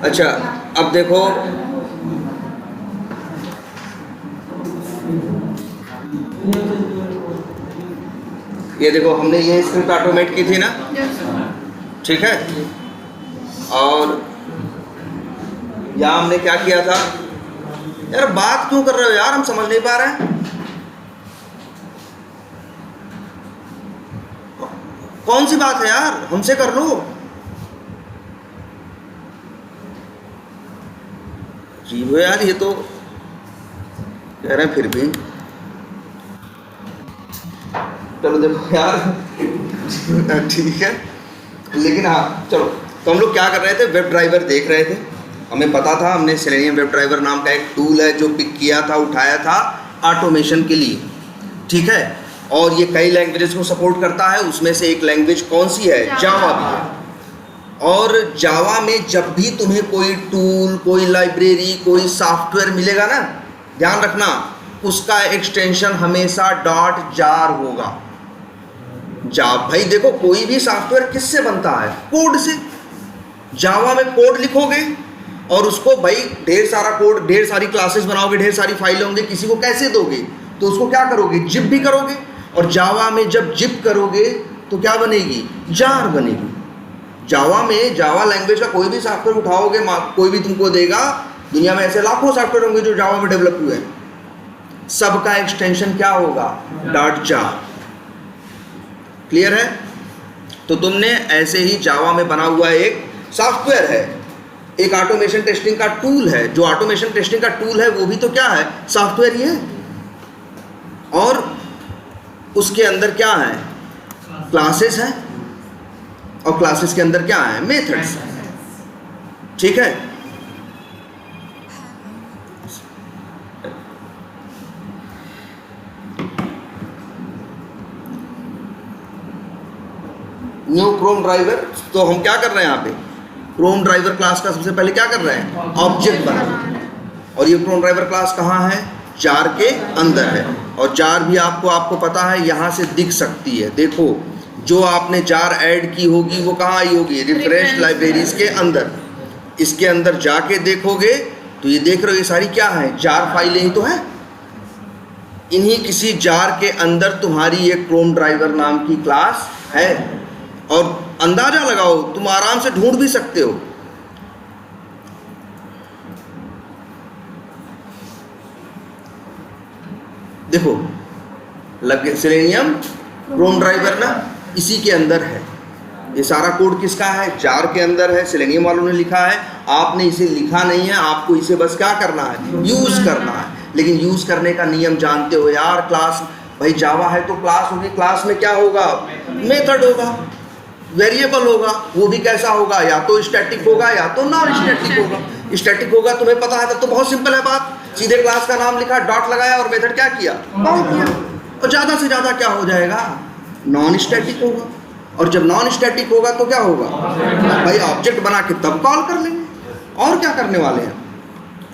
अच्छा, अब देखो ये देखो, हमने ये स्क्रिप्ट ऑटोमेट की थी ना, ठीक है। और यहाँ हमने क्या किया था यार, बात क्यों कर रहे हो यार, हम समझ नहीं पा रहे हैं। कौन सी बात है यार, हमसे कर लो। जीव यार, ये तो कह रहे हैं फिर भी। चलो देखो यार ठीक है, लेकिन हाँ चलो। तो हम लोग क्या कर रहे थे, वेब ड्राइवर देख रहे थे। हमें पता था, हमने सेलेनियम वेब ड्राइवर नाम का एक टूल है जो पिक किया था, उठाया था ऑटोमेशन के लिए, ठीक है। और ये कई लैंग्वेजेस को सपोर्ट करता है, उसमें से एक लैंग्वेज कौन सी है, जावा भी है। और जावा में जब भी तुम्हें कोई टूल, कोई लाइब्रेरी, कोई सॉफ्टवेयर मिलेगा ना, ध्यान रखना उसका एक्सटेंशन हमेशा .jar होगा। भाई देखो, कोई भी सॉफ्टवेयर किससे बनता है, कोड से। जावा में कोड लिखोगे और उसको भाई ढेर सारा कोड, ढेर सारी क्लासेस बनाओगे, ढेर सारी फाइलें होंगे, किसी को कैसे दोगे, तो उसको क्या करोगे, जिप भी करोगे। और जावा में जब जिप करोगे तो क्या बनेगी, जार बनेगी। जावा में, जावा लैंग्वेज का कोई भी सॉफ्टवेयर उठाओगे, कोई भी तुमको देगा। दुनिया में ऐसे लाखों सॉफ्टवेयर होंगे जो जावा में डेवलप हुए हैं, सबका एक्सटेंशन क्या होगा, .jar। क्लियर है। तो तुमने ऐसे ही जावा में बना हुआ एक सॉफ्टवेयर है, एक ऑटोमेशन टेस्टिंग का टूल है। जो ऑटोमेशन टेस्टिंग का टूल है वो भी तो क्या है, सॉफ्टवेयर ही है। और उसके अंदर क्या है, क्लासेस है, और क्लासेस के अंदर क्या है, मेथड्स, ठीक है। न्यू क्रोम ड्राइवर, तो हम क्या कर रहे हैं यहाँ पे, क्रोम ड्राइवर क्लास का सबसे पहले क्या कर रहे हैं, ऑब्जेक्ट बना रहे हैं। और ये क्रोम ड्राइवर क्लास कहाँ है, जार के अंदर है। और जार भी आपको पता है यहाँ से दिख सकती है। देखो, जो आपने जार ऐड की होगी वो कहाँ आई होगी, रेफरेंस लाइब्रेरीज के अंदर। इसके अंदर जाके देखोगे तो ये देख रहे हो, ये सारी क्या है, जार फाइलें ही तो है। इन्हीं किसी जार के अंदर तुम्हारी ये क्रोम ड्राइवर नाम की क्लास है। और अंदाजा लगाओ, तुम आराम से ढूंढ भी सकते हो। देखो लग गया, सेलेनियम क्रोम ड्राइवर ना इसी के अंदर है। ये सारा कोड किसका है, जार के अंदर है, सेलेनियम वालों ने लिखा है। आपने इसे लिखा नहीं है, आपको इसे बस क्या करना है, यूज करना है। लेकिन यूज करने का नियम जानते हो यार। क्लास, भाई जावा है तो क्लास होगी, क्लास में क्या होगा, मेथड होगा, वेरिएबल होगा। वो भी कैसा होगा, या तो स्टैटिक होगा या तो नॉन स्टैटिक होगा। स्टैटिक होगा तुम्हें पता है, तो बहुत सिंपल है बात, सीधे क्लास का नाम लिखा, डॉट लगाया और मेथड क्या किया, कॉल किया। और ज़्यादा से ज़्यादा क्या हो जाएगा, नॉन स्टैटिक होगा। और जब नॉन स्टैटिक होगा तो क्या होगा, भाई ऑब्जेक्ट बना के तब कॉल कर लेंगे, और क्या करने वाले हैं,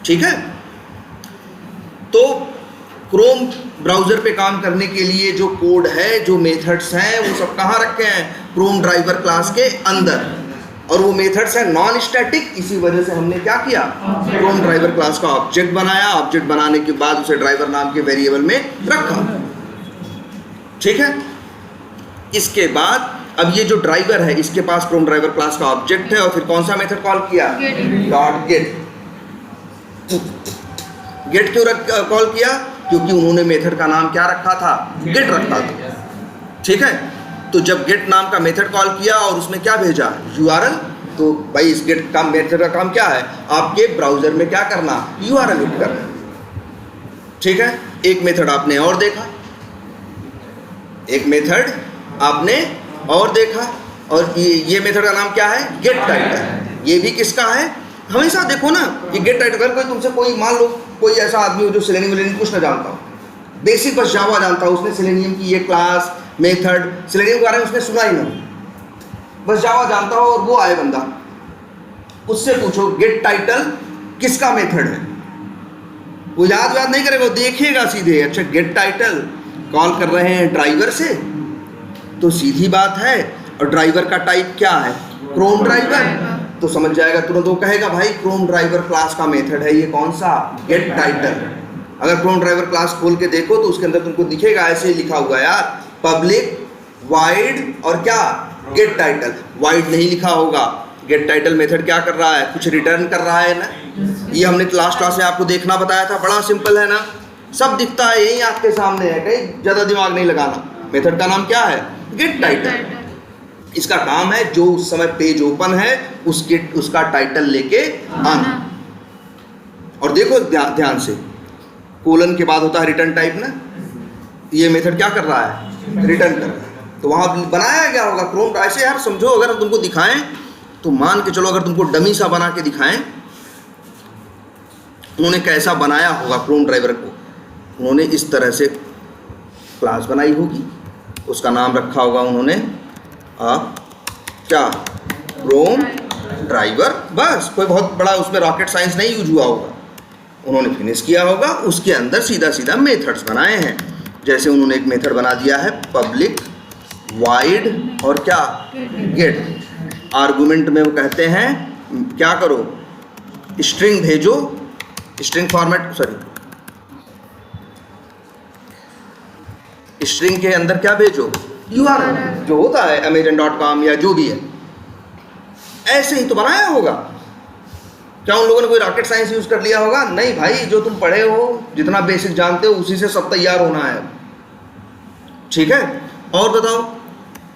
ठीक है। तो क्रोम ब्राउज़र पे काम करने के लिए जो कोड है, जो मेथड्स हैं, वो सब कहाँ रखे हैं, क्रोम ड्राइवर क्लास के अंदर। और वो मेथड्स है नॉन स्टैटिक, इसी वजह से हमने क्या किया, क्रोम ड्राइवर क्लास का ऑब्जेक्ट बनाया। ऑब्जेक्ट बनाने के बाद उसे ड्राइवर नाम के वेरिएबल में रखा, ठीक है। इसके बाद अब ये जो ड्राइवर है, इसके पास क्रोम ड्राइवर क्लास का ऑब्जेक्ट है, और फिर कौन सा मेथड कॉल किया, डॉट गेट। गेट क्यों कॉल किया, क्योंकि उन्होंने मेथड का नाम क्या रखा था, गेट रखा था, ठीक है। तो जब गेट नाम का मेथड कॉल किया और उसमें क्या भेजा, URL, तो भाई इस गेट का मेथड का काम क्या है, आपके ब्राउजर में क्या करना, URL हिट करना, ठीक है। एक मेथड आपने और देखा, एक मेथड आपने और देखा, और ये मेथड का नाम क्या है, गेट टाइटल। ये भी किसका है, हमेशा देखो ना, ये गेट टाइटल कोई तुमसे, कोई मान लो कोई ऐसा आदमी हो जो सेलेनियम कुछ ना जानता हो, बेसिक बस जावा जानता हो, उसने सेलेनियम की ये क्लास, मेथड, सेलेनियम के बारे में उसने सुना ही नहीं, बस जावा जानता हो, और वो आए बंदा, उससे पूछो गेट टाइटल किसका मेथड है, वो याद नहीं करेगा, वो देखेगा सीधे, अच्छा गेट टाइटल कॉल कर रहे हैं ड्राइवर से, तो सीधी बात है। और ड्राइवर का टाइप क्या है, क्रोम ड्राइवर, तो समझ जाएगा तुरंत, वो कहेगा भाई क्रोम ड्राइवर क्लास का मेथड है ये कौन सा, गेट टाइटल। अगर क्रोम ड्राइवर क्लास खोल के देखो तो उसके अंदर तुमको दिखेगा ऐसे ही लिखा हुआ यार, पब्लिक वाइड और क्या, गेट टाइटल। वाइड नहीं लिखा होगा। गेट टाइटल मेथड क्या कर रहा है, कुछ रिटर्न कर रहा है ना। ये हमने लास्ट क्लास में आपको देखना बताया था, बड़ा सिंपल है ना, सब दिखता है, यही आपके सामने है, कहीं ज़्यादा दिमाग नहीं लगाना। मेथड का नाम क्या है, गेट टाइटल। इसका काम है जो उस समय पेज ओपन है उसका टाइटल लेके आना। और देखो ध्यान से, कोलन के बाद होता है रिटर्न टाइप ना, ये मेथड क्या कर रहा है, रिटर्न कर रहा है। तो वहाँ बनाया गया होगा क्रोम ऐसे यार, समझो अगर हम तुमको दिखाएं तो मान के चलो, अगर तुमको डमी सा बना के दिखाएं, उन्होंने कैसा बनाया होगा क्रोम ड्राइवर को, उन्होंने इस तरह से क्लास बनाई होगी, उसका नाम रखा होगा उन्होंने क्या, क्रोम ड्राइवर। बस कोई बहुत बड़ा उसमें रॉकेट साइंस नहीं यूज हुआ होगा। उन्होंने फिनिश किया होगा, उसके अंदर सीधा सीधा मेथड्स बनाए हैं। जैसे उन्होंने एक मेथड बना दिया है पब्लिक वाइड और क्या, गेट। आर्गुमेंट में वो कहते हैं क्या करो, स्ट्रिंग भेजो, स्ट्रिंग फॉर्मेट, सॉरी स्ट्रिंग के अंदर क्या भेजो, URL जो होता है amazon.com या जो भी है, ऐसे ही तो बनाया होगा। क्या उन लोगों ने कोई रॉकेट साइंस यूज कर लिया होगा, नहीं भाई, जो तुम पढ़े हो, जितना बेसिक जानते हो उसी से सब तैयार होना है, ठीक है। और बताओ,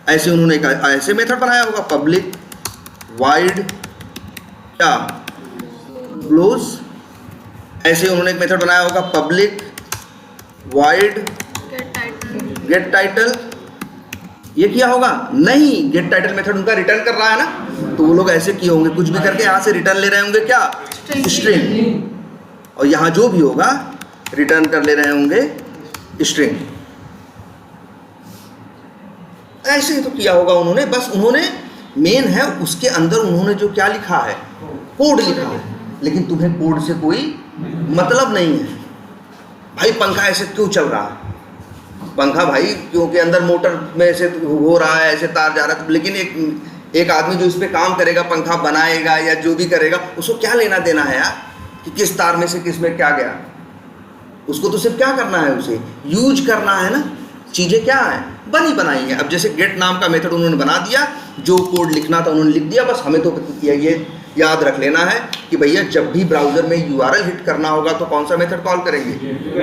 ऐसे उन्होंने ऐसे मेथड बनाया होगा, पब्लिक वाइड क्या, क्लोज। ऐसे उन्होंने एक मेथड बनाया होगा पब्लिक वाइड गेट टाइटल। ये किया होगा नहीं, गेट टाइटल मेथड उनका रिटर्न कर रहा है ना, तो वो लोग ऐसे किए होंगे, कुछ भी करके यहाँ से रिटर्न ले रहे होंगे क्या, स्ट्रिंग, और यहाँ जो भी होगा रिटर्न कर ले रहे होंगे स्ट्रिंग। ऐसे ही तो किया होगा उन्होंने। बस उन्होंने मेन है उसके अंदर उन्होंने जो क्या लिखा है, कोड लिखा है, लेकिन तुम्हें कोड से कोई मतलब नहीं है। भाई पंखा ऐसे क्यों चल रहा है, पंखा भाई क्योंकि अंदर मोटर में ऐसे हो रहा है, ऐसे तार जा रहा है, लेकिन एक आदमी जो इस पे काम करेगा, पंखा बनाएगा या जो भी करेगा, उसको क्या लेना देना है यार कि किस तार में से किस में क्या गया, उसको तो सिर्फ क्या करना है, उसे यूज करना है ना। चीज़ें क्या है, बनी बनाई है। अब जैसे गेट नाम का मेथड उन्होंने बना दिया, जो कोड लिखना था उन्होंने लिख दिया, बस हमें तो ये याद रख लेना है कि भैया जब भी ब्राउज़र में URL हिट करना होगा तो कौन सा मेथड कॉल करेंगे,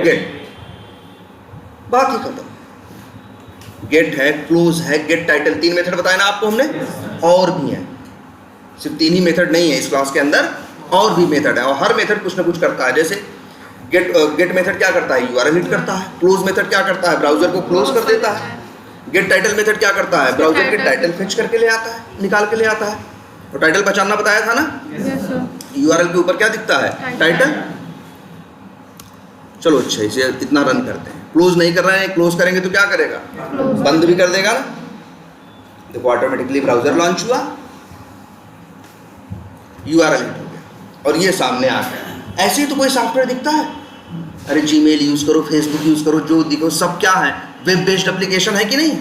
गेट। बात ही खत्म। गेट है, क्लोज है, गेट टाइटल, 3 मेथड बताए ना आपको हमने, और भी हैं, सिर्फ 3 ही मेथड नहीं है इस क्लास के अंदर, और भी मेथड है, और हर मेथड कुछ ना कुछ करता है। जैसे गेट मेथड क्या करता है, URL हिट करता है। क्लोज मेथड क्या करता है, ब्राउजर को क्लोज कर देता है। गेट टाइटल मेथड क्या करता है, ब्राउजर के टाइटल फेच करके ले आता है, निकाल के ले आता है। और टाइटल पहचानना बताया था ना, URL के ऊपर क्या दिखता है, टाइटल। चलो अच्छा, इसे इतना रन करते हैं। क्लोज नहीं कर रहे हैं, क्लोज करेंगे तो क्या करेगा, बंद भी कर देगा ना। देखो ऑटोमेटिकली ब्राउजर लॉन्च हुआ, URL हिट हो गया और ये सामने आ गया। ऐसे ही तो कोई सॉफ्टवेयर दिखता है, अरे जीमेल यूज करो, फेसबुक यूज करो, जो दिखो सब क्या है, वेब बेस्ड एप्लीकेशन है कि नहीं।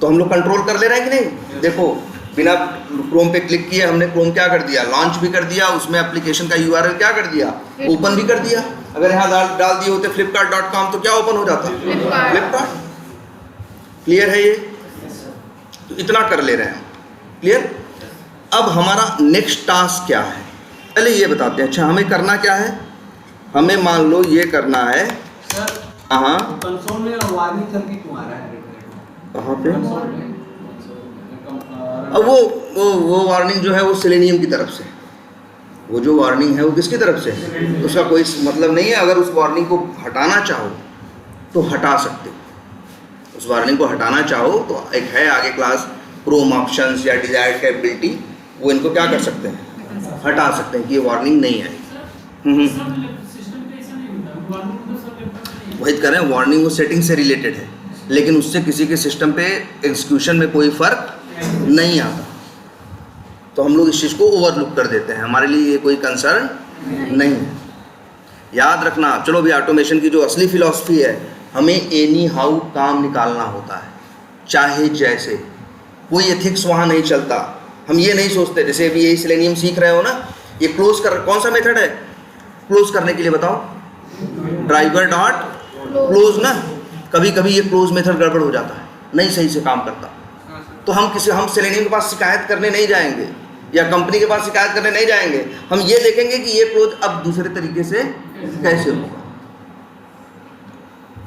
तो हम लोग कंट्रोल कर ले रहे हैं कि नहीं। देखो बिना क्रोम पे क्लिक किए हमने क्रोम क्या कर दिया, लॉन्च भी कर दिया, उसमें एप्लीकेशन का URL क्या कर दिया, ओपन भी कर दिया। अगर यहाँ डाल दिए होते flipkart.com तो क्या ओपन हो जाता, फ्लिपकार्ट। क्लियर है ये, तो इतना कर ले रहे हैं, क्लियर। अब हमारा नेक्स्ट टास्क क्या है, पहले ये बताते हैं। अच्छा हमें करना क्या है, हमें मान लो ये करना है, हाँ कंसोल में वार्निंग करके क्यों आ रहा है, कहाँ पे। अब वो वार्निंग जो है वो सेलेनियम की तरफ से, वो जो वार्निंग है वो किसकी तरफ से, उसका कोई मतलब नहीं है। अगर उस वार्निंग को हटाना चाहो तो हटा सकते हो। उस वार्निंग को हटाना चाहो तो एक है आगे क्लास, क्रोम ऑप्शंस या डिजायर्ड कैपेबिलिटी, वो इनको क्या कर सकते हैं, हटा सकते हैं कि ये वार्निंग नहीं है। वही कह रहे हैं, वार्निंग वो सेटिंग से रिलेटेड है, लेकिन उससे किसी के सिस्टम पे एग्जीक्यूशन में कोई फ़र्क नहीं आता। तो हम लोग इस चीज़ को ओवरलुक कर देते हैं, हमारे लिए ये कोई कंसर्न नहीं है। याद रखना, चलो भी ऑटोमेशन की जो असली फिलॉसफी है, हमें एनी हाउ काम निकालना होता है, चाहे जैसे। कोई एथिक्स वहाँ नहीं चलता हम ये नहीं सोचते, जैसे अभी ये सेलेनियम सीख रहे हो ना, ये क्लोज कर, कौन सा मेथड है क्लोज करने के लिए बताओ? ड्राइवर डॉट क्लोज ना। कभी कभी ये क्लोज मेथड गड़बड़ हो जाता है, नहीं सही से काम करता, तो हम सेलेनियम के पास शिकायत करने नहीं जाएंगे या कंपनी के पास शिकायत करने नहीं जाएंगे। हम ये देखेंगे कि ये क्लोज अब दूसरे तरीके से कैसे होगा।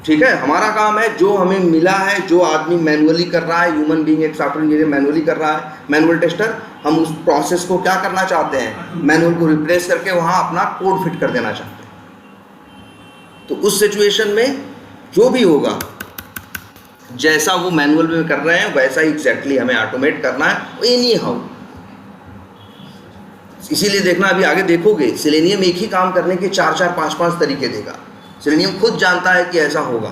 ठीक है, हमारा काम है जो हमें मिला है, जो आदमी मैनुअली कर रहा है, ह्यूमन बीइंग एक सॉफ्टवेयर इंजीनियर मैनुअली कर रहा है, मैनुअल टेस्टर, हम उस प्रोसेस को क्या करना चाहते हैं, मैनुअल को रिप्लेस करके वहाँ अपना कोड फिट कर देना चाहते हैं। तो उस सिचुएशन में जो भी होगा, जैसा वो मैनुअल में कर रहे हैं वैसा ही एग्जैक्टली हमें ऑटोमेट करना है एनी हाउ। इसीलिए देखना, अभी आगे देखोगे सेलेनियम एक ही काम करने के 4-4, 5-5 तरीके देगा। सेलेनियम खुद जानता है कि ऐसा होगा,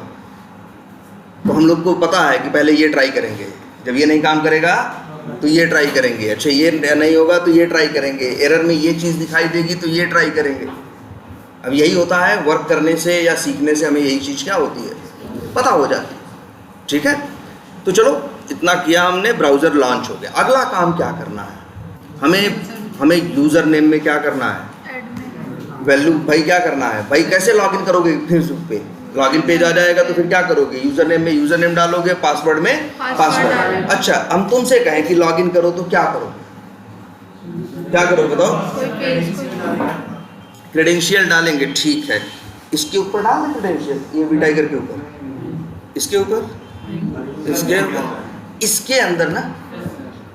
तो हम लोग को पता है कि पहले ये ट्राई करेंगे, जब ये नहीं काम करेगा तो ये ट्राई करेंगे, अच्छा ये नहीं होगा तो ये ट्राई करेंगे, एरर में ये चीज़ दिखाई देगी तो ये ट्राई करेंगे। अब यही होता है वर्क करने से या सीखने से, हमें यही चीज़ क्या होती है, पता हो जाती है। ठीक है, तो चलो इतना किया हमने, ब्राउज़र लॉन्च हो गया। अगला काम क्या करना है, हमें यूज़र नेम में क्या करना है, वैल्यू भाई क्या करना है भाई, कैसे लॉगिन करोगे फेसबुक पे, लॉगिन पेज आ जाएगा तो फिर क्या करोगे, यूज़र नेम में यूज़र नेम डालोगे, पासवर्ड में पासवर्ड। अच्छा, हम तुमसे कहें कि लॉगिन करो तो क्या करो, क्या करो बताओ? क्रेडेंशियल डालेंगे, ठीक है, इसके ऊपर डाल दें क्रेडेंशियल, ये भी टाइगर के ऊपर, इसके ऊपर, इसके अंदर ना,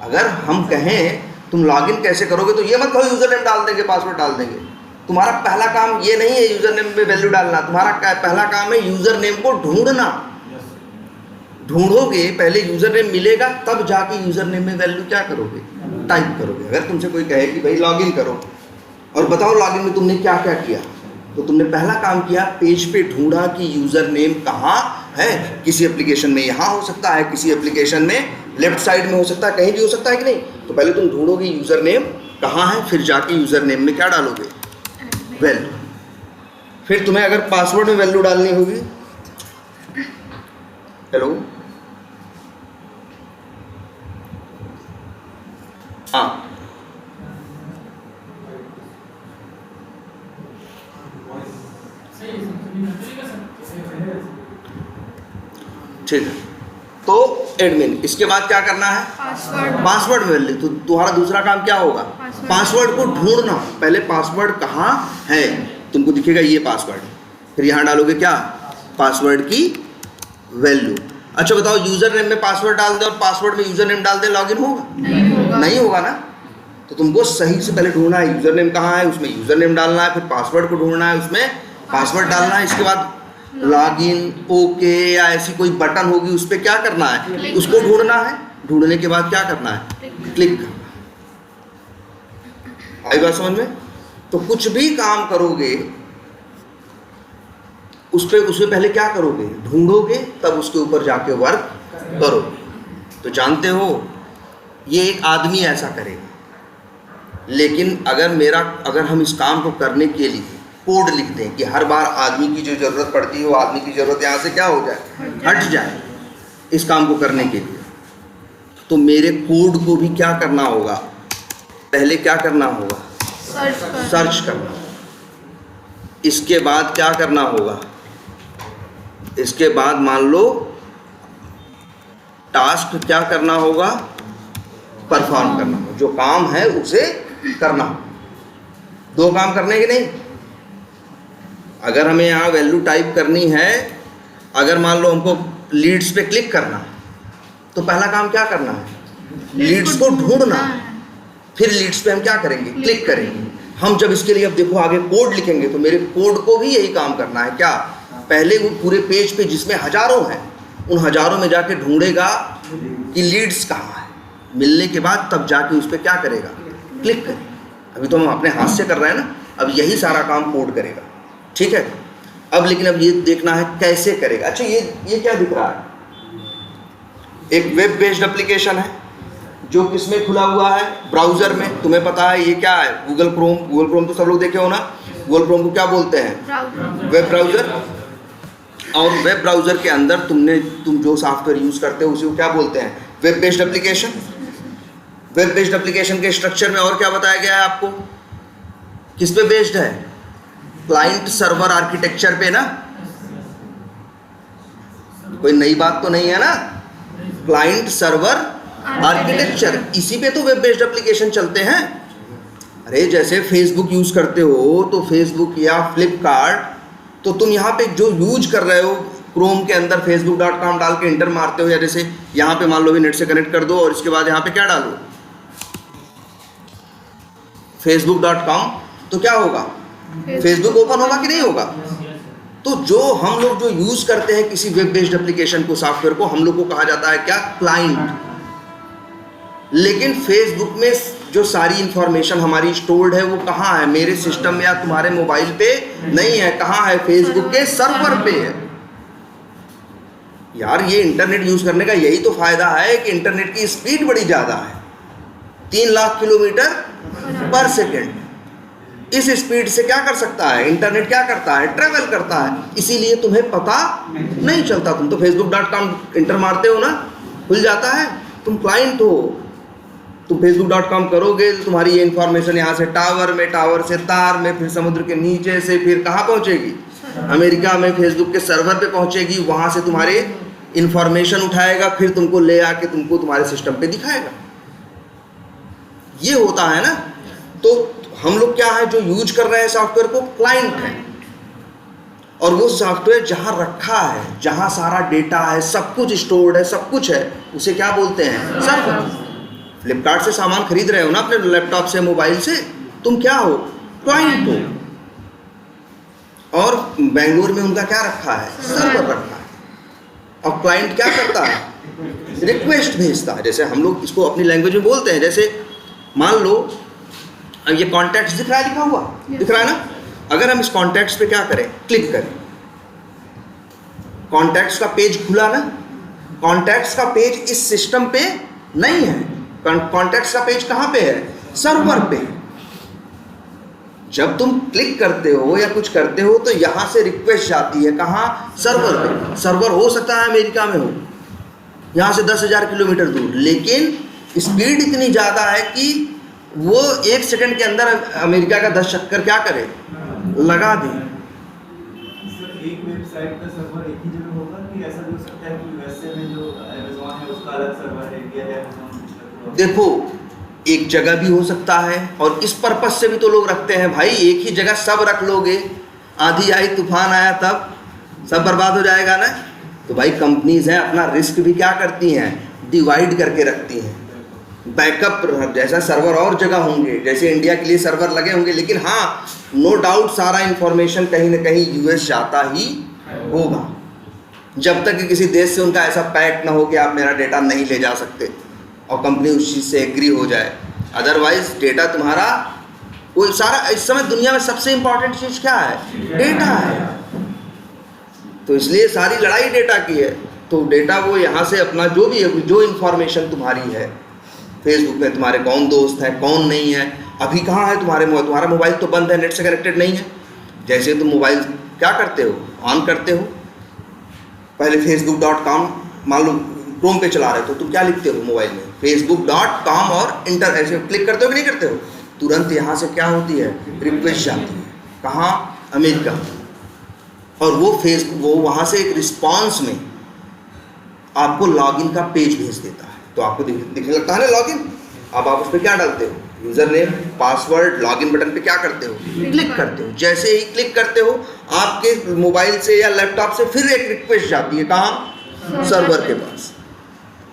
अगर हम कहें तुम लॉगिन कैसे करोगे तो ये मत कहो यूज़र नेम डाल देंगे, पासवर्ड डाल देंगे। तुम्हारा पहला काम ये नहीं है यूज़र नेम में वैल्यू डालना, तुम्हारा पहला काम है यूज़र नेम को ढूंढना। ढूंढोगे, पहले यूज़र नेम मिलेगा तब जाके यूज़र नेम में वैल्यू क्या करोगे, टाइप करोगे। अगर तुमसे कोई कहे कि भाई लॉगिन करो और बताओ लॉगिन में तुमने क्या क्या किया, तो तुमने पहला काम किया, पेज पे ढूंढा कि यूज़र नेम कहाँ है। किसी एप्लीकेशन में यहाँ हो सकता है, किसी एप्लीकेशन में लेफ्ट साइड में हो सकता है, कहीं भी हो सकता है कि नहीं। तो पहले तुम ढूंढोगे यूज़र नेम कहाँ है, फिर जाके यूज़र नेम में क्या डालोगे, वैल्यू। फिर तुम्हें अगर पासवर्ड में वैल्यू डालनी होगी, हेलो, हाँ, ठीक है, तो एडमिन, इसके बाद क्या करना है, पासवर्ड में वैल्यू। तो तुम्हारा दूसरा काम क्या होगा, पासवर्ड को ढूंढना। पहले पासवर्ड कहाँ है, तुमको दिखेगा ये पासवर्ड, फिर यहाँ डालोगे क्या, पासवर्ड की वैल्यू। अच्छा बताओ, यूज़र नेम में पासवर्ड डाल दे और पासवर्ड में यूज़र नेम डाल दे, लॉगिन होगा? नहीं होगा ना। तो तुमको सही से पहले ढूंढना है यूज़र नेम कहाँ है, उसमें यूज़र नेम डालना है, फिर पासवर्ड को ढूंढना है, उसमें पासवर्ड डालना है। इसके बाद लॉगिन, ओके या ऐसी कोई बटन होगी उस पर क्या करना है, उसको ढूंढना है। ढूंढने के बाद क्या करना है, क्लिक करना। आई बात समझ में? तो कुछ भी काम करोगे उससे पहले क्या करोगे, ढूंढोगे, तब उसके ऊपर जाके वर्क करोगे। तो जानते हो ये एक आदमी ऐसा करेगा, लेकिन अगर हम इस काम को करने के लिए कोड लिख दें कि हर बार आदमी की जो ज़रूरत पड़ती है वो आदमी की ज़रूरत यहाँ से क्या हो जाए, हट जाए इस काम को करने के लिए, तो मेरे कोड को भी क्या करना होगा, पहले क्या करना होगा, सर्च करना। इसके बाद क्या करना होगा, इसके बाद मान लो टास्क क्या करना होगा, परफॉर्म करना होगा। जो काम है उसे करना। दो काम करने के नहीं। अगर हमें यहाँ वैल्यू टाइप करनी है, अगर मान लो हमको लीड्स पे क्लिक करना है, तो पहला काम क्या करना है, लीड्स को ढूंढना। फिर लीड्स पे हम क्या करेंगे, क्लिक करेंगे। हम जब इसके लिए अब देखो आगे कोड लिखेंगे तो मेरे कोड को भी यही काम करना है। क्या, पहले वो पूरे पेज पे जिसमें हजारों हैं, उन हजारों में जाके ढूंढेगा कि लीड्स कहाँ है। मिलने के बाद तब जाके उस पर क्या करेगा, क्लिक करेगा। अभी तो हम अपने हाथ से कर रहे हैं ना, अब यही सारा काम कोड करेगा। ठीक है, अब लेकिन अब ये देखना है कैसे करेगा। अच्छा ये क्या दिख रहा है, एक वेब बेस्ड एप्लीकेशन है जो किसमें खुला हुआ है, ब्राउज़र में। तुम्हें पता है ये क्या है, गूगल क्रोम। गूगल क्रोम तो सब लोग देखे हो ना। गूगल क्रोम को क्या बोलते हैं, वेब ब्राउज़र। और वेब ब्राउज़र के अंदर तुम जो सॉफ्टवेयर यूज़ करते हो उसे क्या बोलते हैं, web based application. Web based application के स्ट्रक्चर में और क्या बताया गया है आपको? किस पे बेस्ड है? क्लाइंट सर्वर आर्किटेक्चर पे ना? कोई नई बात तो नहीं है ना? क्लाइंट सर्वर आर्किटेक्चर, इसी पे तो वेब बेस्ड एप्लीकेशन चलते हैं। अरे जैसे फेसबुक यूज करते हो तो फेसबुक या फ्लिपकार्ट, तो तुम यहाँ पे जो यूज कर रहे हो क्रोम के अंदर facebook.com डाल के इंटर मारते हो, या जैसे यहाँ पे मान लो भी नेट से कनेक्ट कर दो और इसके बाद यहाँ पे क्या डालो facebook.com, तो क्या होगा? फेसबुक ओपन होगा कि नहीं होगा? तो जो हम लोग जो यूज करते हैं किसी वेब बेस्ड एप्लीकेशन को, सॉफ्टवेयर को, हम लोग को कहा जाता है क्या? क्लाइंट। लेकिन फेसबुक में जो सारी इंफॉर्मेशन हमारी स्टोर्ड है वो कहाँ है? मेरे सिस्टम या तुम्हारे मोबाइल पे नहीं है। कहाँ है? फेसबुक के सर्वर पे है। यार ये इंटरनेट यूज करने का यही तो फायदा है कि इंटरनेट की स्पीड बड़ी ज्यादा है, 3 लाख किलोमीटर पर सेकेंड। इस स्पीड से क्या कर सकता है इंटरनेट? क्या करता है? ट्रेवल करता है। इसीलिए तुम्हें पता नहीं चलता। तुम तो facebook.com इंटर मारते हो ना, खुल जाता है, तुम क्लाइंट हो। तुम facebook.com करोगे तो तुम्हारी ये इंफॉर्मेशन यहाँ से टावर में, टावर से तार में, फिर समुद्र के नीचे से फिर कहाँ पहुँचेगी? अमेरिका में फेसबुक के सर्वर पे पहुँचेगी। वहाँ से तुम्हारे इंफॉर्मेशन उठाएगा, फिर तुमको ले आके तुमको तुम्हारे सिस्टम पे दिखाएगा। ये होता है ना। तो हम लोग क्या है जो यूज कर रहे हैं सॉफ्टवेयर को? क्लाइंट है। और वो सॉफ्टवेयर जहाँ रखा है, जहाँ सारा डेटा है, सब कुछ स्टोर्ड है, सब कुछ है, उसे क्या बोलते हैं? सर्वर। फ्लिपकार्ट से सामान खरीद रहे हो ना अपने लैपटॉप से, मोबाइल से, तुम क्या हो? क्लाइंट हो। और बेंगलोर में उनका क्या रखा है? सर्वर रखा है। और क्लाइंट क्या करता है? रिक्वेस्ट भेजता है। जैसे हम लोग इसको अपनी लैंग्वेज में बोलते हैं, जैसे मान लो अब ये कॉन्टैक्ट्स दिख रहा है, लिखा हुआ दिख रहा है ना? अगर हम इस कॉन्टैक्ट्स पे क्या करें? क्लिक करें, कॉन्टैक्ट्स का पेज खुला ना? कॉन्टैक्ट्स का पेज इस सिस्टम पे नहीं है। कॉन्टैक्ट्स का पेज कहाँ पे है? सर्वर पे। जब तुम क्लिक करते हो या कुछ करते हो तो यहां से रिक्वेस्ट जाती है कहाँ? सर्वर पे। सर्वर हो सकता है अमेरिका में हो, यहां से 10,000 किलोमीटर दूर, लेकिन स्पीड इतनी ज़्यादा है कि वो 1 सेकंड के अंदर अमेरिका का 10 चक्कर क्या करे? लगा दे। एक वेबसाइट का सर्वर एक ही जगह होगा कि ऐसा हो सकता है कि वैसे में जो अमेज़न है उसका अलग सर्वर है या देखो, एक जगह भी हो सकता है, और इस पर्पज से भी तो लोग रखते हैं भाई। एक ही जगह सब रख लोगे, आंधी आई तूफान आया तब सब बर्बाद हो जाएगा ना। तो भाई कंपनीज हैं, अपना रिस्क भी क्या करती हैं? डिवाइड करके रखती हैं। बैकअप जैसा सर्वर और जगह होंगे, जैसे इंडिया के लिए सर्वर लगे होंगे, लेकिन हाँ नो डाउट सारा इंफॉर्मेशन कहीं ना कहीं यूएस जाता ही होगा, जब तक कि किसी देश से उनका ऐसा पैक्ट ना हो कि आप मेरा डेटा नहीं ले जा सकते और कंपनी उस चीज़ से एग्री हो जाए। अदरवाइज डेटा तुम्हारा वो सारा, इस समय दुनिया में सबसे इंपॉर्टेंट चीज़ क्या है? डेटा है। तो इसलिए सारी लड़ाई डेटा की है। तो डेटा वो यहाँ से अपना जो भी है, जो इन्फॉर्मेशन तुम्हारी है, फेसबुक में तुम्हारे कौन दोस्त है कौन नहीं है, अभी कहाँ है तुम्हारा मोबाइल तो बंद है, नेट से कनेक्टेड नहीं है। जैसे तुम मोबाइल क्या करते हो? ऑन करते हो, पहले facebook.com मान लो क्रोम पे चला रहे हो तो तुम क्या लिखते हो मोबाइल में? facebook.com और इंटर ऐसे क्लिक करते हो कि नहीं करते हो? तुरंत यहाँ से क्या होती है? रिक्वेस्ट जाती है कहाँ? अमेरिका। और वो वो वहाँ से एक रिस्पॉन्स में आपको लॉगिन का पेज भेज देता है। तो आपको दिखने लगता है ना लॉगिन। अब आप उस पर क्या डालते हो? User name, password, login button पे क्या करते हो? क्लिक करते हो। जैसे ही क्लिक करते हो आपके मोबाइल से या लैपटॉप से फिर एक रिक्वेस्ट जाती है कहाँ? सर्वर के पास।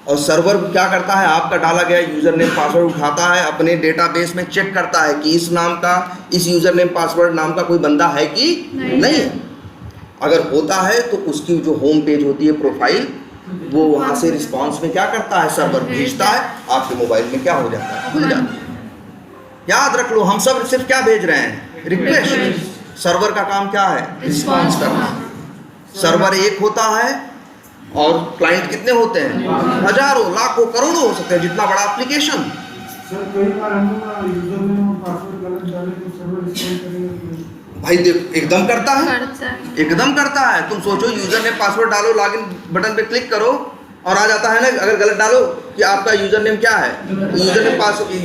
और सर्वर क्या करता है? आपका डाला गया यूज़र नेम पासवर्ड उठाता है, अपने डेटाबेस में चेक करता है कि इस नाम का, इस यूज़र नेम पासवर्ड नाम का कोई बंदा है कि नहीं है। अगर होता है तो उसकी जो होम पेज होती है, प्रोफाइल, वो वहाँ से रिस्पॉन्स में क्या करता है? सर्वर भेजता है, आपके मोबाइल में क्या हो जाता है? खुल जाता है। याद रख लो, हम सब सिर्फ क्या भेज रहे हैं? रिक्वेस्ट। सर्वर का काम क्या है? रिस्पॉन्स करना। सर्वर एक होता है और क्लाइंट कितने होते हैं? हजारों, लाखों, करोड़ों हो सकते हैं, जितना बड़ा एप्लीकेशन। सर कई बार हम यूजर नेम और पासवर्ड गलत डाले तो सर्वर रिस्पॉन्ड करेगा? भाई देख, एकदम करता है, एकदम करता है। तुम सोचो यूजर नेम पासवर्ड डालो, लॉगिन बटन पे क्लिक करो, और आ जाता है ना, अगर गलत डालो कि आपका यूजर नेम क्या है,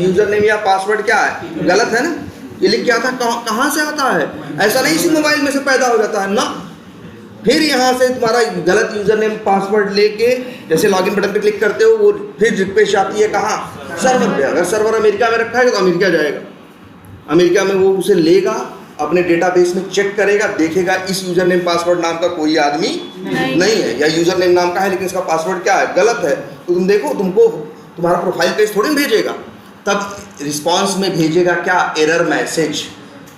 यूजर नेम या पासवर्ड क्या है, गलत है ना, ये लिख के आता है, कहाँ से आता है? ऐसा नहीं इसी मोबाइल में से पैदा हो जाता है ना। फिर यहाँ से तुम्हारा गलत यूजर नेम पासवर्ड लेके जैसे लॉगिन बटन पे क्लिक करते हो, वो फिर रिक्वेस्ट आती है कहाँ? सर्वर पे। अगर सर्वर अमेरिका में रखा है तो अमेरिका जाएगा, अमेरिका में वो उसे लेगा, अपने डेटाबेस में चेक करेगा, देखेगा इस यूजर नेम पासवर्ड नाम का कोई आदमी नहीं है, या यूजर नेम नाम का है लेकिन इसका पासवर्ड क्या है, गलत है, तो तुम देखो, तुमको तुम्हारा प्रोफाइल पेज थोड़ी ना भेजेगा, तब रिस्पॉन्स में भेजेगा क्या? Error message.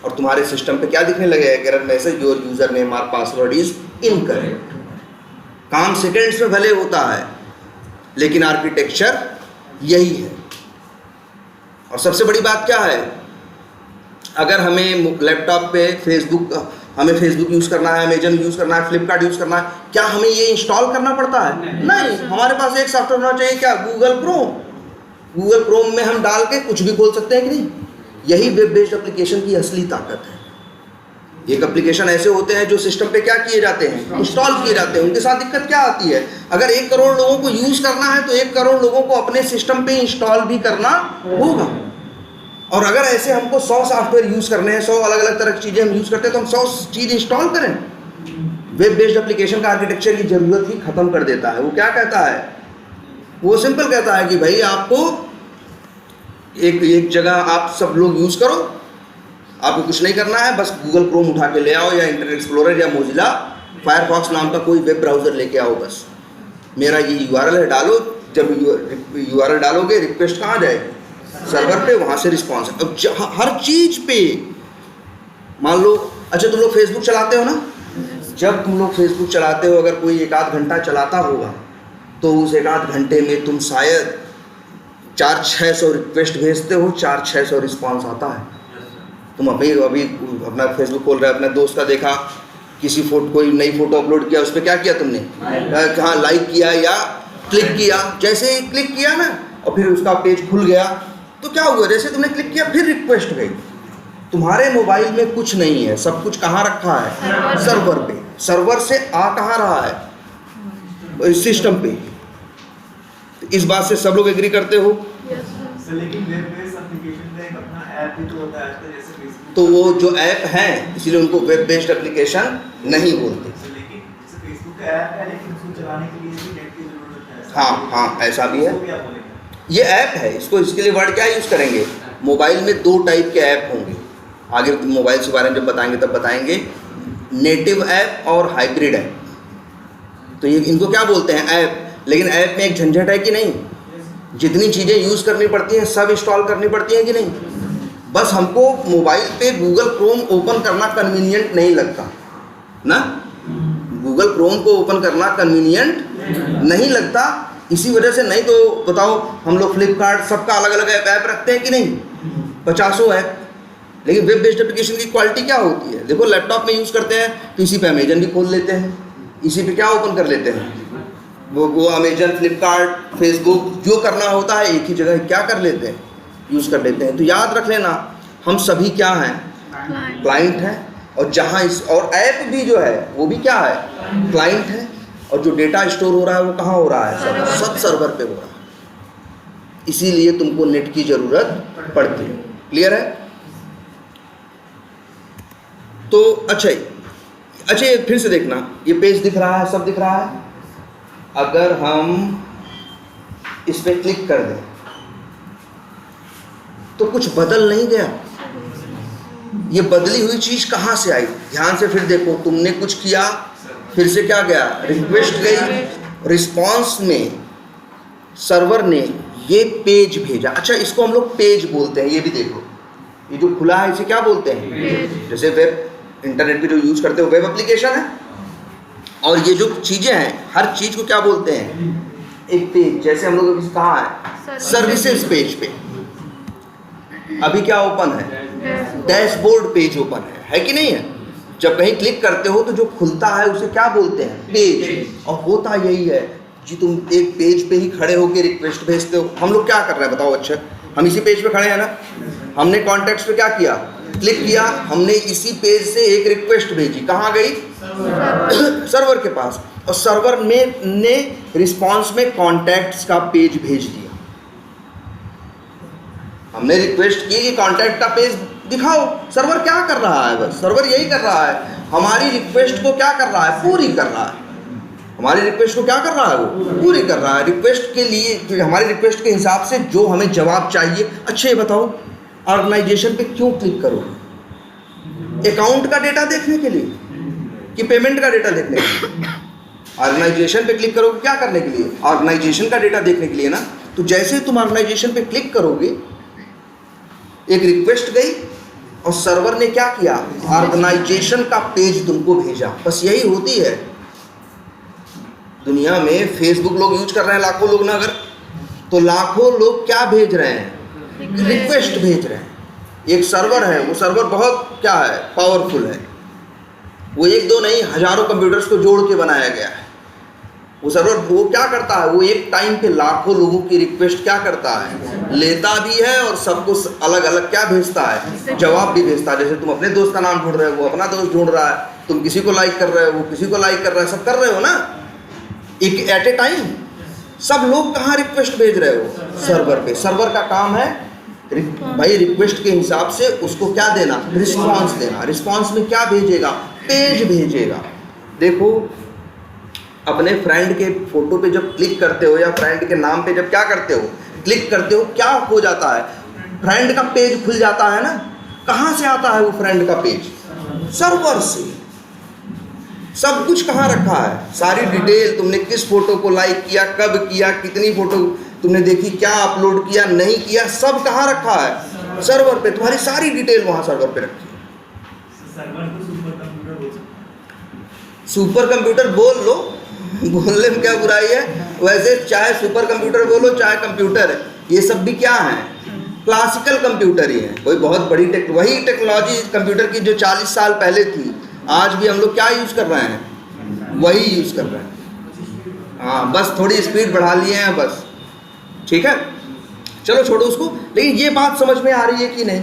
और तुम्हारे सिस्टम पे क्या दिखने लगेगा? Error message, your user name और पासवर्ड इज इनकरेक्ट। काम सेकेंड्स में भले होता है लेकिन आर्किटेक्चर यही है। और सबसे बड़ी बात क्या है, अगर हमें लैपटॉप पे हमें फेसबुक यूज़ करना है, अमेजन यूज़ करना है, फ्लिपकार्ट यूज़ करना है, क्या हमें ये इंस्टॉल करना पड़ता है? नहीं, हमारे पास एक सॉफ्टवेयर होना चाहिए, क्या? गूगल क्रोम में हम डाल के कुछ भी खोल सकते हैं कि नहीं? यही वेब बेस्ड एप्लीकेशन की असली ताकत है। एक एप्लीकेशन ऐसे होते हैं जो सिस्टम पे क्या किए जाते हैं? इंस्टॉल किए जाते हैं। उनके साथ दिक्कत क्या आती है? अगर 1 करोड़ लोगों को यूज़ करना है तो 1 करोड़ लोगों को अपने सिस्टम पे इंस्टॉल भी करना होगा। और अगर ऐसे हमको 100 सॉफ्टवेयर यूज़ करने हैं, 100 अलग अलग तरह की चीज़ें हम यूज़ करते हैं, तो हम 100 चीज़ इंस्टॉल करें? वेब बेस्ड एप्लीकेशन का आर्किटेक्चर की ज़रूरत ही ख़त्म कर देता है। वो क्या कहता है? वो सिंपल कहता है कि भाई आपको एक जगह आप सब लोग यूज़ करो, आपको कुछ नहीं करना है, बस गूगल क्रोम उठा के ले आओ या इंटरनेट एक्सप्लोरर या मोजिला फायरफॉक्स नाम का कोई वेब ब्राउज़र लेके आओ, बस मेरा ये URL है, डालो। जब URL डालोगे, रिक्वेस्ट कहाँ जाएगी? सर्वर पे, वहाँ से रिस्पॉन्स। अब हर चीज़ पे मान लो, अच्छा तुम लोग फेसबुक चलाते हो ना, जब तुम लोग फेसबुक चलाते हो, अगर कोई 1-8 घंटा चलाता होगा तो उस 1-8 घंटे में तुम शायद 400-600 रिक्वेस्ट भेजते हो, 400-600 रिस्पॉन्स आता है। तुम अभी अपना फेसबुक खोल रहे हो, अपने दोस्त का देखा, किसी कोई नई फ़ोटो अपलोड किया, उस पर क्या किया तुमने? कहाँ लाइक किया या क्लिक किया? जैसे ही क्लिक किया ना और फिर उसका पेज खुल गया तो क्या हुआ? जैसे तुमने क्लिक किया फिर रिक्वेस्ट गई। तुम्हारे मोबाइल में कुछ नहीं है, सब कुछ कहाँ रखा है? सर्वर पे। सर्वर से आ कहाँ रहा है? सिस्टम पे। इस बात से सब लोग एग्री करते हो? लेकिन वेब बेस्ड एप्लीकेशन का एक अपना ऐप भी तो होता है आजकल, जैसे फेसबुक। तो वो जो ऐप हैं इसीलिए उनको वेब बेस्ड एप्लीकेशन नहीं बोलते। लेकिन फेसबुक का ऐप है, लेकिन उसको चलाने के लिए भी नेट की जरूरत है। हाँ, ऐसा भी है। उसको क्या बोलेंगे? ये ऐप है, इसके लिए वर्ड क्या यूज़ करेंगे? मोबाइल में 2 टाइप के ऐप होंगे, आगे मोबाइल के बारे में जब बताएंगे तब बताएंगे। नेटिव ऐप और हाइब्रिड ऐप। तो ये इनको क्या बोलते हैं? ऐप। लेकिन ऐप में एक झंझट है कि नहीं? जितनी चीज़ें यूज़ करनी पड़ती हैं सब इंस्टॉल करनी पड़ती हैं कि नहीं? बस हमको मोबाइल पे गूगल क्रोम ओपन करना कन्वीनियंट नहीं लगता ना, गूगल क्रोम को ओपन करना कन्वीनियंट नहीं लगता। इसी वजह से नहीं तो बताओ, हम लोग फ्लिपकार्ट सबका अलग अलग ऐप रखते हैं कि नहीं? 50 ऐप। लेकिन वेब बेस्ड एप्लीकेशन की क्वालिटी क्या होती है? देखो, लैपटॉप में यूज़ करते हैं तो इसी पे अमेजन भी खोल लेते हैं, इसी पे क्या ओपन कर लेते हैं, वो अमेजन, फ्लिपकार्ट, फेसबुक, जो करना होता है एक ही जगह क्या कर लेते हैं, यूज़ कर लेते हैं। तो याद रख लेना, हम सभी क्या हैं? क्लाइंट हैं। और जहाँ और ऐप भी जो है वो भी क्या है? क्लाइंट है। और जो डेटा स्टोर हो रहा है वो कहाँ हो रहा है? सब सर्वर पे हो रहा है। इसीलिए तुमको नेट की ज़रूरत पड़ती है। क्लियर है? तो अच्छा फिर से देखना, ये पेज दिख रहा है, सब दिख रहा है। अगर हम इस पे क्लिक कर दें तो कुछ बदल नहीं गया। ये बदली हुई चीज़ कहाँ से आई? ध्यान से फिर देखो, तुमने कुछ किया, फिर से क्या गया? रिक्वेस्ट गई, रिस्पॉन्स में सर्वर ने ये पेज भेजा। अच्छा, इसको हम लोग पेज बोलते हैं। ये भी देखो, ये जो खुला है इसे क्या बोलते हैं? जैसे वेब, इंटरनेट पे जो यूज़ करते हो वेब एप्लीकेशन है, और ये जो चीज़ें हैं हर चीज़ को क्या बोलते हैं? एक पेज। जैसे हम लोग अभी कहाँ है? सर्विसेज पेज पे। अभी क्या ओपन है? डैशबोर्ड पेज ओपन है कि नहीं है? जब कहीं क्लिक करते हो तो जो खुलता है उसे क्या बोलते हैं? पेज। और होता यही है जी, तुम एक पेज पे ही खड़े होकर रिक्वेस्ट भेजते हो। हम लोग क्या कर रहे हैं बताओ? अच्छा, हम इसी पेज पे खड़े हैं ना, हमने कॉन्टैक्ट्स पे क्या किया? क्लिक किया, हमने इसी पेज से एक रिक्वेस्ट भेजी, कहाँ गई? सर्वर के पास। और सर्वर में ने रिस्पॉन्स में कॉन्टैक्ट्स का पेज भेज दिया। हमने रिक्वेस्ट की कि कॉन्टैक्ट का पेज दिखाओ, सर्वर क्या कर रहा है? बस सर्वर यही कर रहा है, हमारी रिक्वेस्ट को क्या कर रहा है? पूरी कर रहा है। हमारी रिक्वेस्ट को क्या कर रहा है? वो पूरी कर रहा है। रिक्वेस्ट के लिए, हमारी रिक्वेस्ट के हिसाब से जो हमें जवाब चाहिए। अच्छा ये बताओ, ऑर्गेनाइजेशन पे क्यों क्लिक करो? अकाउंट का डेटा देखने के लिए कि पेमेंट का डेटा देखने के लिए? ऑर्गेनाइजेशन पे क्लिक करोगे क्या करने के लिए? ऑर्गेनाइजेशन का डेटा देखने के लिए ना। तो जैसे तुम ऑर्गेनाइजेशन पे क्लिक करोगे, एक रिक्वेस्ट गई और सर्वर ने क्या किया? ऑर्गेनाइजेशन का पेज तुमको भेजा। बस यही होती है दुनिया में। फेसबुक लोग यूज कर रहे हैं लाखों लोग ना, अगर तो लाखों लोग क्या भेज रहे हैं? रिक्वेस्ट भेज रहे हैं। एक सर्वर है, वो सर्वर बहुत क्या है? पावरफुल है। वो एक दो नहीं, हजारों कंप्यूटर्स को जोड़ के बनाया गया है। वो सर्वर वो क्या करता है? वो एक टाइम पे लाखों लोगों की रिक्वेस्ट क्या करता है? लेता भी है और सबको अलग अलग क्या भेजता है? जवाब भी भेजता है। जैसे तुम अपने दोस्त का नाम ढूंढ रहे हो, वो अपना दोस्त ढूंढ रहा है, तुम किसी को लाइक कर रहे हो, वो किसी को लाइक कर रहा है, सब कर रहे हो ना एक एट ए टाइम। सब लोग कहाँ रिक्वेस्ट भेज रहे हो? सर्वर पे। सर्वर का काम है भाई रिक्वेस्ट के हिसाब से उसको क्या देना? रिस्पॉन्स देना। रिस्पॉन्स में क्या भेजेगा? पेज भेजेगा। देखो, अपने फ्रेंड के फोटो पे जब क्लिक करते हो या फ्रेंड के नाम पे जब क्या करते हो? क्लिक करते हो, क्या हो जाता है? फ्रेंड का पेज खुल जाता है ना। कहाँ से आता है वो फ्रेंड का पेज? सर्वर से। सब कुछ कहाँ रखा है? सारी डिटेल, तुमने किस फोटो को लाइक किया, कब किया, कितनी फोटो तुमने देखी, क्या अपलोड किया, नहीं किया, सब कहाँ रखा है? सर्वर पे। तुम्हारी सारी डिटेल वहाँ सर्वर पे रखी है। सर्वर को सुपर कंप्यूटर बोल सकते। सुपर कंप्यूटर बोल लो, बोलने में क्या बुराई है? वैसे चाहे सुपर कंप्यूटर बोलो चाहे कंप्यूटर है, ये सब भी क्या है? क्लासिकल कंप्यूटर ही है। कोई बहुत बड़ी वही टेक्नोलॉजी कंप्यूटर की जो 40 साल पहले थी, आज भी हम लोग क्या यूज़ कर रहे हैं? वही यूज़ कर रहे हैं। हाँ, बस थोड़ी स्पीड बढ़ा लिए हैं बस। ठीक है, चलो छोड़ो उसको। लेकिन ये बात समझ में आ रही है कि नहीं?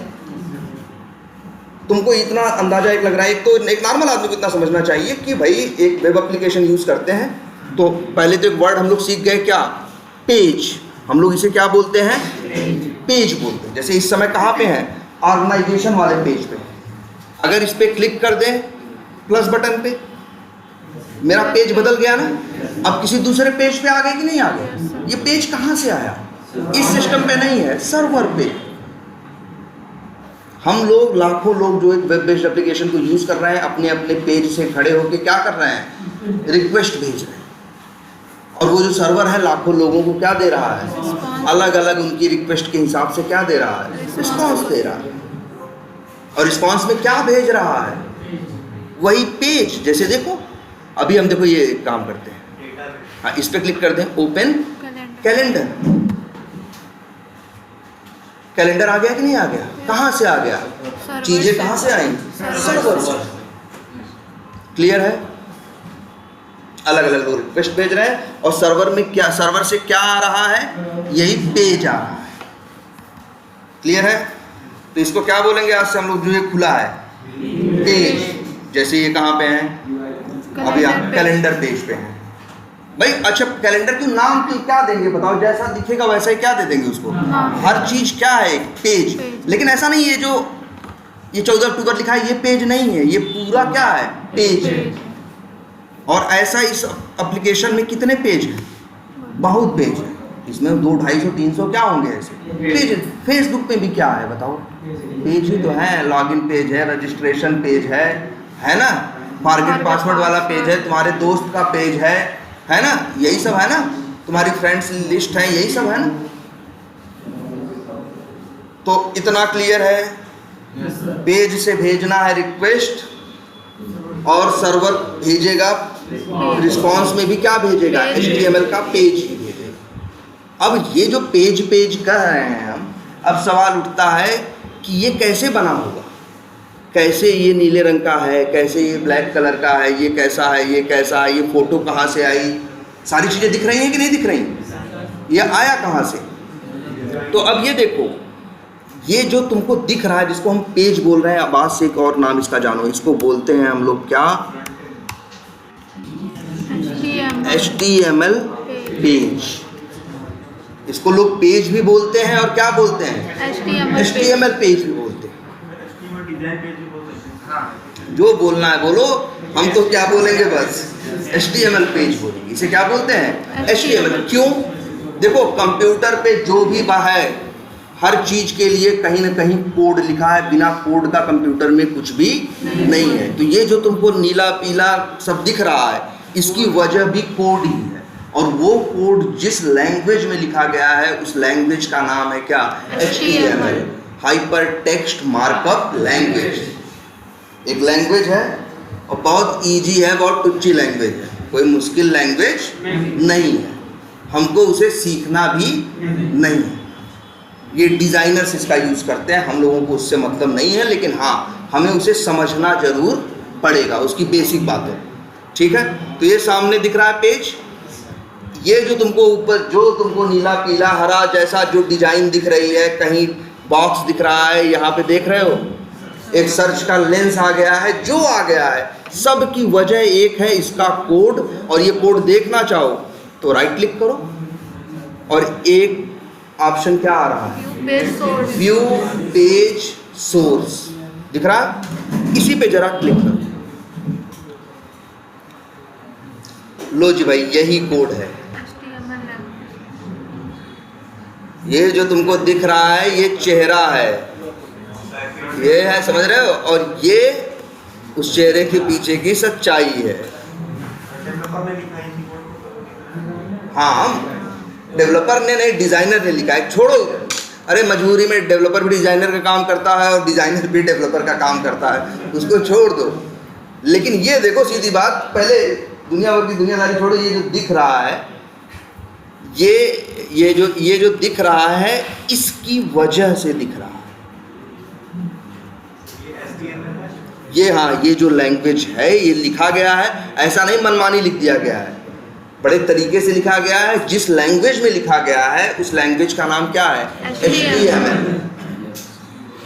तुमको इतना अंदाजा एक लग रहा है। एक तो एक नॉर्मल आदमी को इतना समझना चाहिए कि भाई एक वेब एप्लीकेशन यूज़ करते हैं तो पहले तो एक वर्ड हम लोग सीख गए, क्या? पेज। हम लोग इसे क्या बोलते हैं? पेज बोलते हैं। जैसे इस समय कहाँ पे हैं? ऑर्गेनाइजेशन वाले पेज पे। अगर इस पर क्लिक कर दें प्लस बटन पे, मेरा पेज बदल गया ना। अब किसी दूसरे पेज पे आ गए कि नहीं आ गए? ये पेज कहाँ से आया? इस सिस्टम पे नहीं है, सर्वर पे। हम लोग लाखों लोग जो एक वेब बेस्ड एप्लीकेशन को यूज़ कर रहे हैं, अपने अपने पेज से खड़े होकर क्या कर रहे हैं? रिक्वेस्ट भेज रहे हैं। और वो जो सर्वर है लाखों लोगों को क्या दे रहा है? अलग अलग उनकी रिक्वेस्ट के हिसाब से क्या दे रहा है? रिस्पॉन्स दे रहा है। और रिस्पॉन्स में क्या भेज रहा है? वही पेज। जैसे देखो, अभी हम देखो ये काम करते हैं। हाँ, इस पर क्लिक कर दें, ओपन कैलेंडर। कैलेंडर आ गया कि नहीं आ गया? कहाँ से आ गया? चीजें कहाँ से आई? सर्वर से। क्लियर है? अलग अलग लोग रिक्वेस्ट भेज रहे हैं और सर्वर में क्या, सर्वर से क्या आ रहा है? यही पेज आ रहा है। क्लियर है? तो इसको क्या बोलेंगे आज से हम लोग? जो ये खुला है पेज। जैसे ये कहाँ पे हैं? अभी आप कैलेंडर पेज पे हैं भाई। अच्छा, कैलेंडर क्यों नाम तो क्या देंगे बताओ? जैसा दिखेगा वैसा ही क्या दे देंगे उसको? हर चीज क्या है? पेज। लेकिन ऐसा नहीं है, जो ये 14 अक्टूबर लिखा है ये पेज नहीं है, ये पूरा क्या है? पेज है। और ऐसा इस एप्लीकेशन में कितने पेज हैं? बहुत पेज है। इसमें 200, 250, 300 क्या होंगे ऐसे पेज। फेसबुक पे भी क्या है बताओ? पेज ही तो है। लॉगिन पेज है, रजिस्ट्रेशन पेज है ना? फॉरगेट पासवर्ड वाला पेज है, तुम्हारे दोस्त का पेज है ना? यही सब है ना? तुम्हारी फ्रेंड्स लिस्ट है, यही सब है ना? तो इतना क्लियर है? पेज से भेजना है रिक्वेस्ट और सर्वर भेजेगा रिस्पॉन्स में भी क्या भेजेगा? HTML का पेज ही भेजेगा। अब ये जो पेज कह रहे हैं हम, अब सवाल उठता है कि ये कैसे बना होगा? कैसे ये नीले रंग का है, कैसे ये ब्लैक कलर का है, ये कैसा है, ये कैसा है, ये फोटो कहाँ से आई? सारी चीज़ें दिख रही हैं कि नहीं दिख रही? ये आया कहाँ से? तो अब ये देखो, ये जो तुमको दिख रहा है जिसको हम पेज बोल रहे हैं, आवाज से एक और नाम इसका जानो, इसको बोलते हैं हम लोग क्या? HTML page. इसको लोग पेज भी बोलते हैं और क्या बोलते हैं, HTML पेज भी बोलते हैं। HTML डिजाइन पेज भी बोल सकते हैं। जो बोलना है बोलो, हम तो क्या बोलेंगे, बस HTML पेज बोलेंगे। इसे क्या बोलते हैं, HTML। क्यों? देखो कंप्यूटर पे जो भी है हर चीज के लिए कहीं ना कहीं कोड लिखा है, बिना कोड का कंप्यूटर में कुछ भी नहीं है। तो ये जो तुमको नीला पीला सब दिख रहा है, इसकी वजह भी कोड ही है। और वो कोड जिस लैंग्वेज में लिखा गया है उस लैंग्वेज का नाम है क्या, HTML, hyper text markup language. एक लैंग्वेज है और बहुत इजी है, बहुत टुच्ची लैंग्वेज है, कोई मुश्किल लैंग्वेज नहीं है। हमको उसे सीखना भी नहीं है। ये डिज़ाइनर्स इसका यूज़ करते हैं, हम लोगों को उससे मतलब नहीं है, लेकिन हाँ हमें उसे समझना जरूर पड़ेगा, उसकी बेसिक बातें। ठीक है, तो ये सामने दिख रहा है पेज। ये जो तुमको ऊपर जो तुमको नीला पीला हरा जैसा जो डिजाइन दिख रही है, कहीं बॉक्स दिख रहा है, यहाँ पे देख रहे हो एक सर्च का लेंस आ गया है, जो आ गया है सब की वजह एक है, इसका कोड। और ये कोड देखना चाहो तो राइट क्लिक करो और एक ऑप्शन क्या आ रहा है, व्यू पेज सोर्स दिख रहा है, इसी पे जरा क्लिक करो। लो जी भाई, यही कोड है। ये जो तुमको दिख रहा है ये चेहरा है, ये है, समझ रहे हो, और ये उस चेहरे के पीछे की सच्चाई है। हाँ, डेवलपर ने नहीं, डिजाइनर ने लिखा है। छोड़ो, अरे मजबूरी में डेवलपर भी डिजाइनर का काम करता है और डिजाइनर भी डेवलपर का काम करता है, उसको छोड़ दो। लेकिन ये देखो सीधी बात, पहले दुनिया भर की दुनियादारी छोड़ो, ये जो दिख रहा है, ये जो दिख रहा है इसकी वजह से दिख रहा है। ये हाँ, ये जो लैंग्वेज है ये लिखा गया है, ऐसा नहीं मनमानी लिख दिया गया है, बड़े तरीके से लिखा गया है। जिस लैंग्वेज में लिखा गया है उस लैंग्वेज का नाम क्या है, HTML।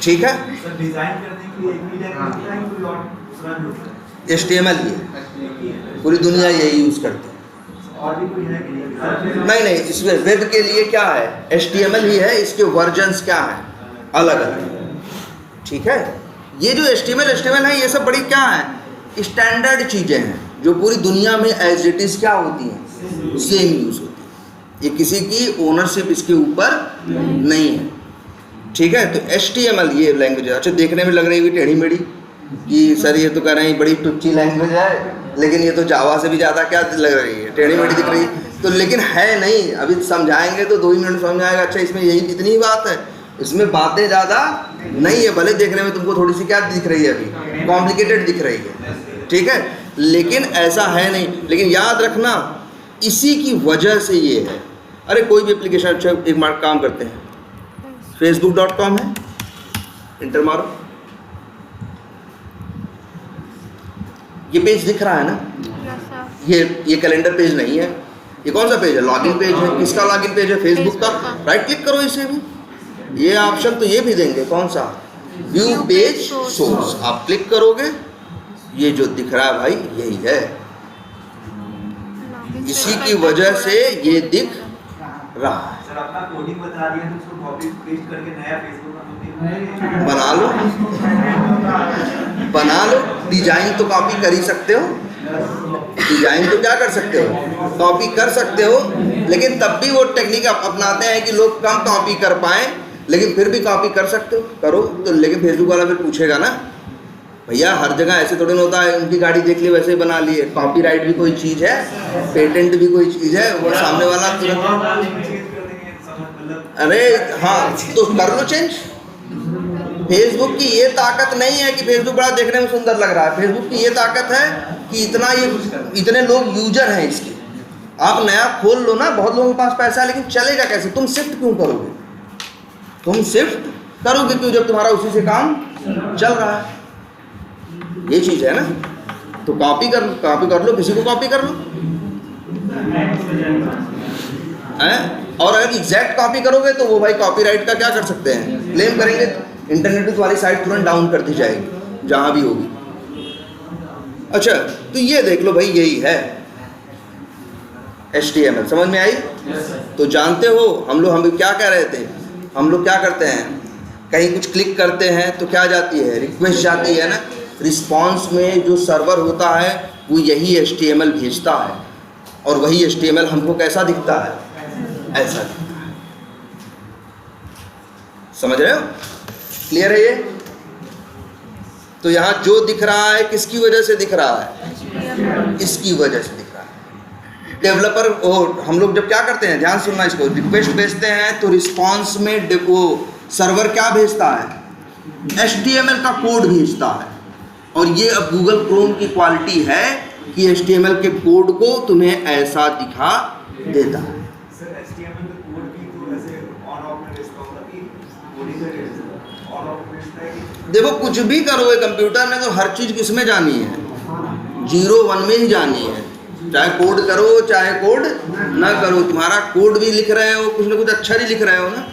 ठीक है, डिजाइन करने के लिए एक ही लैंग्वेज है कि कोई और दूसरा भी होता है? HTML ही, पूरी दुनिया यही यूज़ करती है। और भी कोई है कि नहीं, इसमें वेब के लिए क्या है, HTML ही है, इसके वर्जन्स क्या हैं, अलग अलग। ठीक है, ये जो HTML है, ये सब बड़ी क्या है, स्टैंडर्ड चीज़ें हैं जो पूरी दुनिया में एज इट इज़ क्या होती हैं, सेम यूज़ होती है। ये किसी की ओनरशिप इसके ऊपर नहीं है। ठीक है, तो HTML ये लैंग्वेज है। अच्छा, देखने में लग रही है टेढ़ी मेढ़ी कि सर ये तो कह रहे हैं बड़ी टुच्ची लैंग्वेज है, लेकिन ये तो जावा से भी ज़्यादा क्या लग रही है, टेढ़ी मेढ़ी दिख रही है। तो लेकिन है नहीं, अभी समझाएंगे तो 2 ही मिनट समझ आएगा। अच्छा, इसमें यही इतनी ही बात है, इसमें बातें ज़्यादा नहीं है। भले देखने में तुमको थोड़ी सी क्या दिख रही है, अभी कॉम्प्लिकेटेड दिख रही है, ठीक है, लेकिन ऐसा है नहीं। लेकिन याद रखना, इसी की वजह से ये है। अरे कोई भी एप्लीकेशन, अच्छा एक मार्क काम करते हैं, facebook.com है, इंटर मारो, ये पेज दिख रहा है ना, ये कैलेंडर पेज नहीं है, ये कौन सा पेज है, लॉगिन पेज है। किसका लॉगिन पेज है, फेसबुक का। राइट क्लिक करो इसे भी, ये ऑप्शन तो ये भी देंगे, कौन सा, व्यू पेज सोर्स। आप क्लिक करोगे, ये जो दिख रहा है भाई यही है, इसी की वजह से ये दिख रहा है। सर अपना कोडिंग बता दिया तो उसको कॉपी पेस्ट करके नया फेसबुक अकाउंट बना लो। डिजाइन तो कॉपी कर ही सकते हो, डिजाइन तो क्या कर सकते हो, कॉपी कर सकते हो। लेकिन तब भी वो टेक्निक अपनाते हैं कि लोग कम कॉपी कर पाएँ, लेकिन फिर भी कॉपी कर सकते हो, करो तो। लेकिन फेसबुक वाला फिर पूछेगा ना, भैया हर जगह ऐसे थोड़ी ना होता है, उनकी गाड़ी देख ली वैसे ही बना लिए। कॉपीराइट भी कोई चीज़ है, पेटेंट भी कोई चीज़ है, वो सामने वाला तुरंत, अरे हाँ तो कर लो चेंज। फेसबुक की ये ताकत नहीं है कि फेसबुक बड़ा देखने में सुंदर लग रहा है, फेसबुक की ये ताकत है कि इतने लोग यूजर हैं इसके। आप नया खोल लो ना, बहुत लोगों के पास पैसा है, लेकिन चलेगा कैसे, तुम शिफ्ट क्यों करोगे, तुम शिफ्ट करोगे क्यों जब तुम्हारा उसी से काम चल रहा है। ये चीज़ है ना, तो कॉपी कर लो, किसी को कॉपी कर लो हैं। और अगर एग्जैक्ट कॉपी करोगे तो वो भाई कॉपीराइट का क्या कर सकते हैं, क्लेम करेंगे, इंटरनेट वाली साइट तुरंत डाउन कर दी जाएगी जहाँ भी होगी। अच्छा, तो ये देख लो भाई, यही है। HTML। समझ में आई? तो जानते हो हम क्या कह रहे थे, हम लोग क्या करते हैं, कहीं कुछ क्लिक करते हैं तो क्या जाती है, रिक्वेस्ट जाती है ना, रिस्पॉन्स में जो सर्वर होता है वो यही HTML भेजता है, और वही HTML हमको कैसा दिखता है, ऐसा दिखता है। समझ रहे हो? क्लियर है ये? तो यहाँ जो दिख रहा है किसकी वजह से दिख रहा है, इसकी वजह से दिख रहा है। डेवलपर हम लोग जब क्या करते हैं, ध्यान सुनना इसको, रिक्वेस्ट भेजते हैं तो रिस्पॉन्स में वो सर्वर क्या भेजता है, HTML का कोड भेजता है। और ये अब गूगल क्रोम की क्वालिटी है कि HTML के कोड को तुम्हें ऐसा दिखा देता है। सर HTML का कोड भी तो ऐसे ऑन ऑफ में भेजता होगा कि कोडिंग का ऑन ऑफ भेजता है कि देखो कुछ भी करोगे कंप्यूटर में तो हर चीज़ किस में जानी है, 0-1 में ही जानी है। चाहे कोड करो चाहे कोड ना करो, तुम्हारा कोड भी लिख रहे हो, कुछ ना कुछ अक्षर ही लिख रहे हो ना।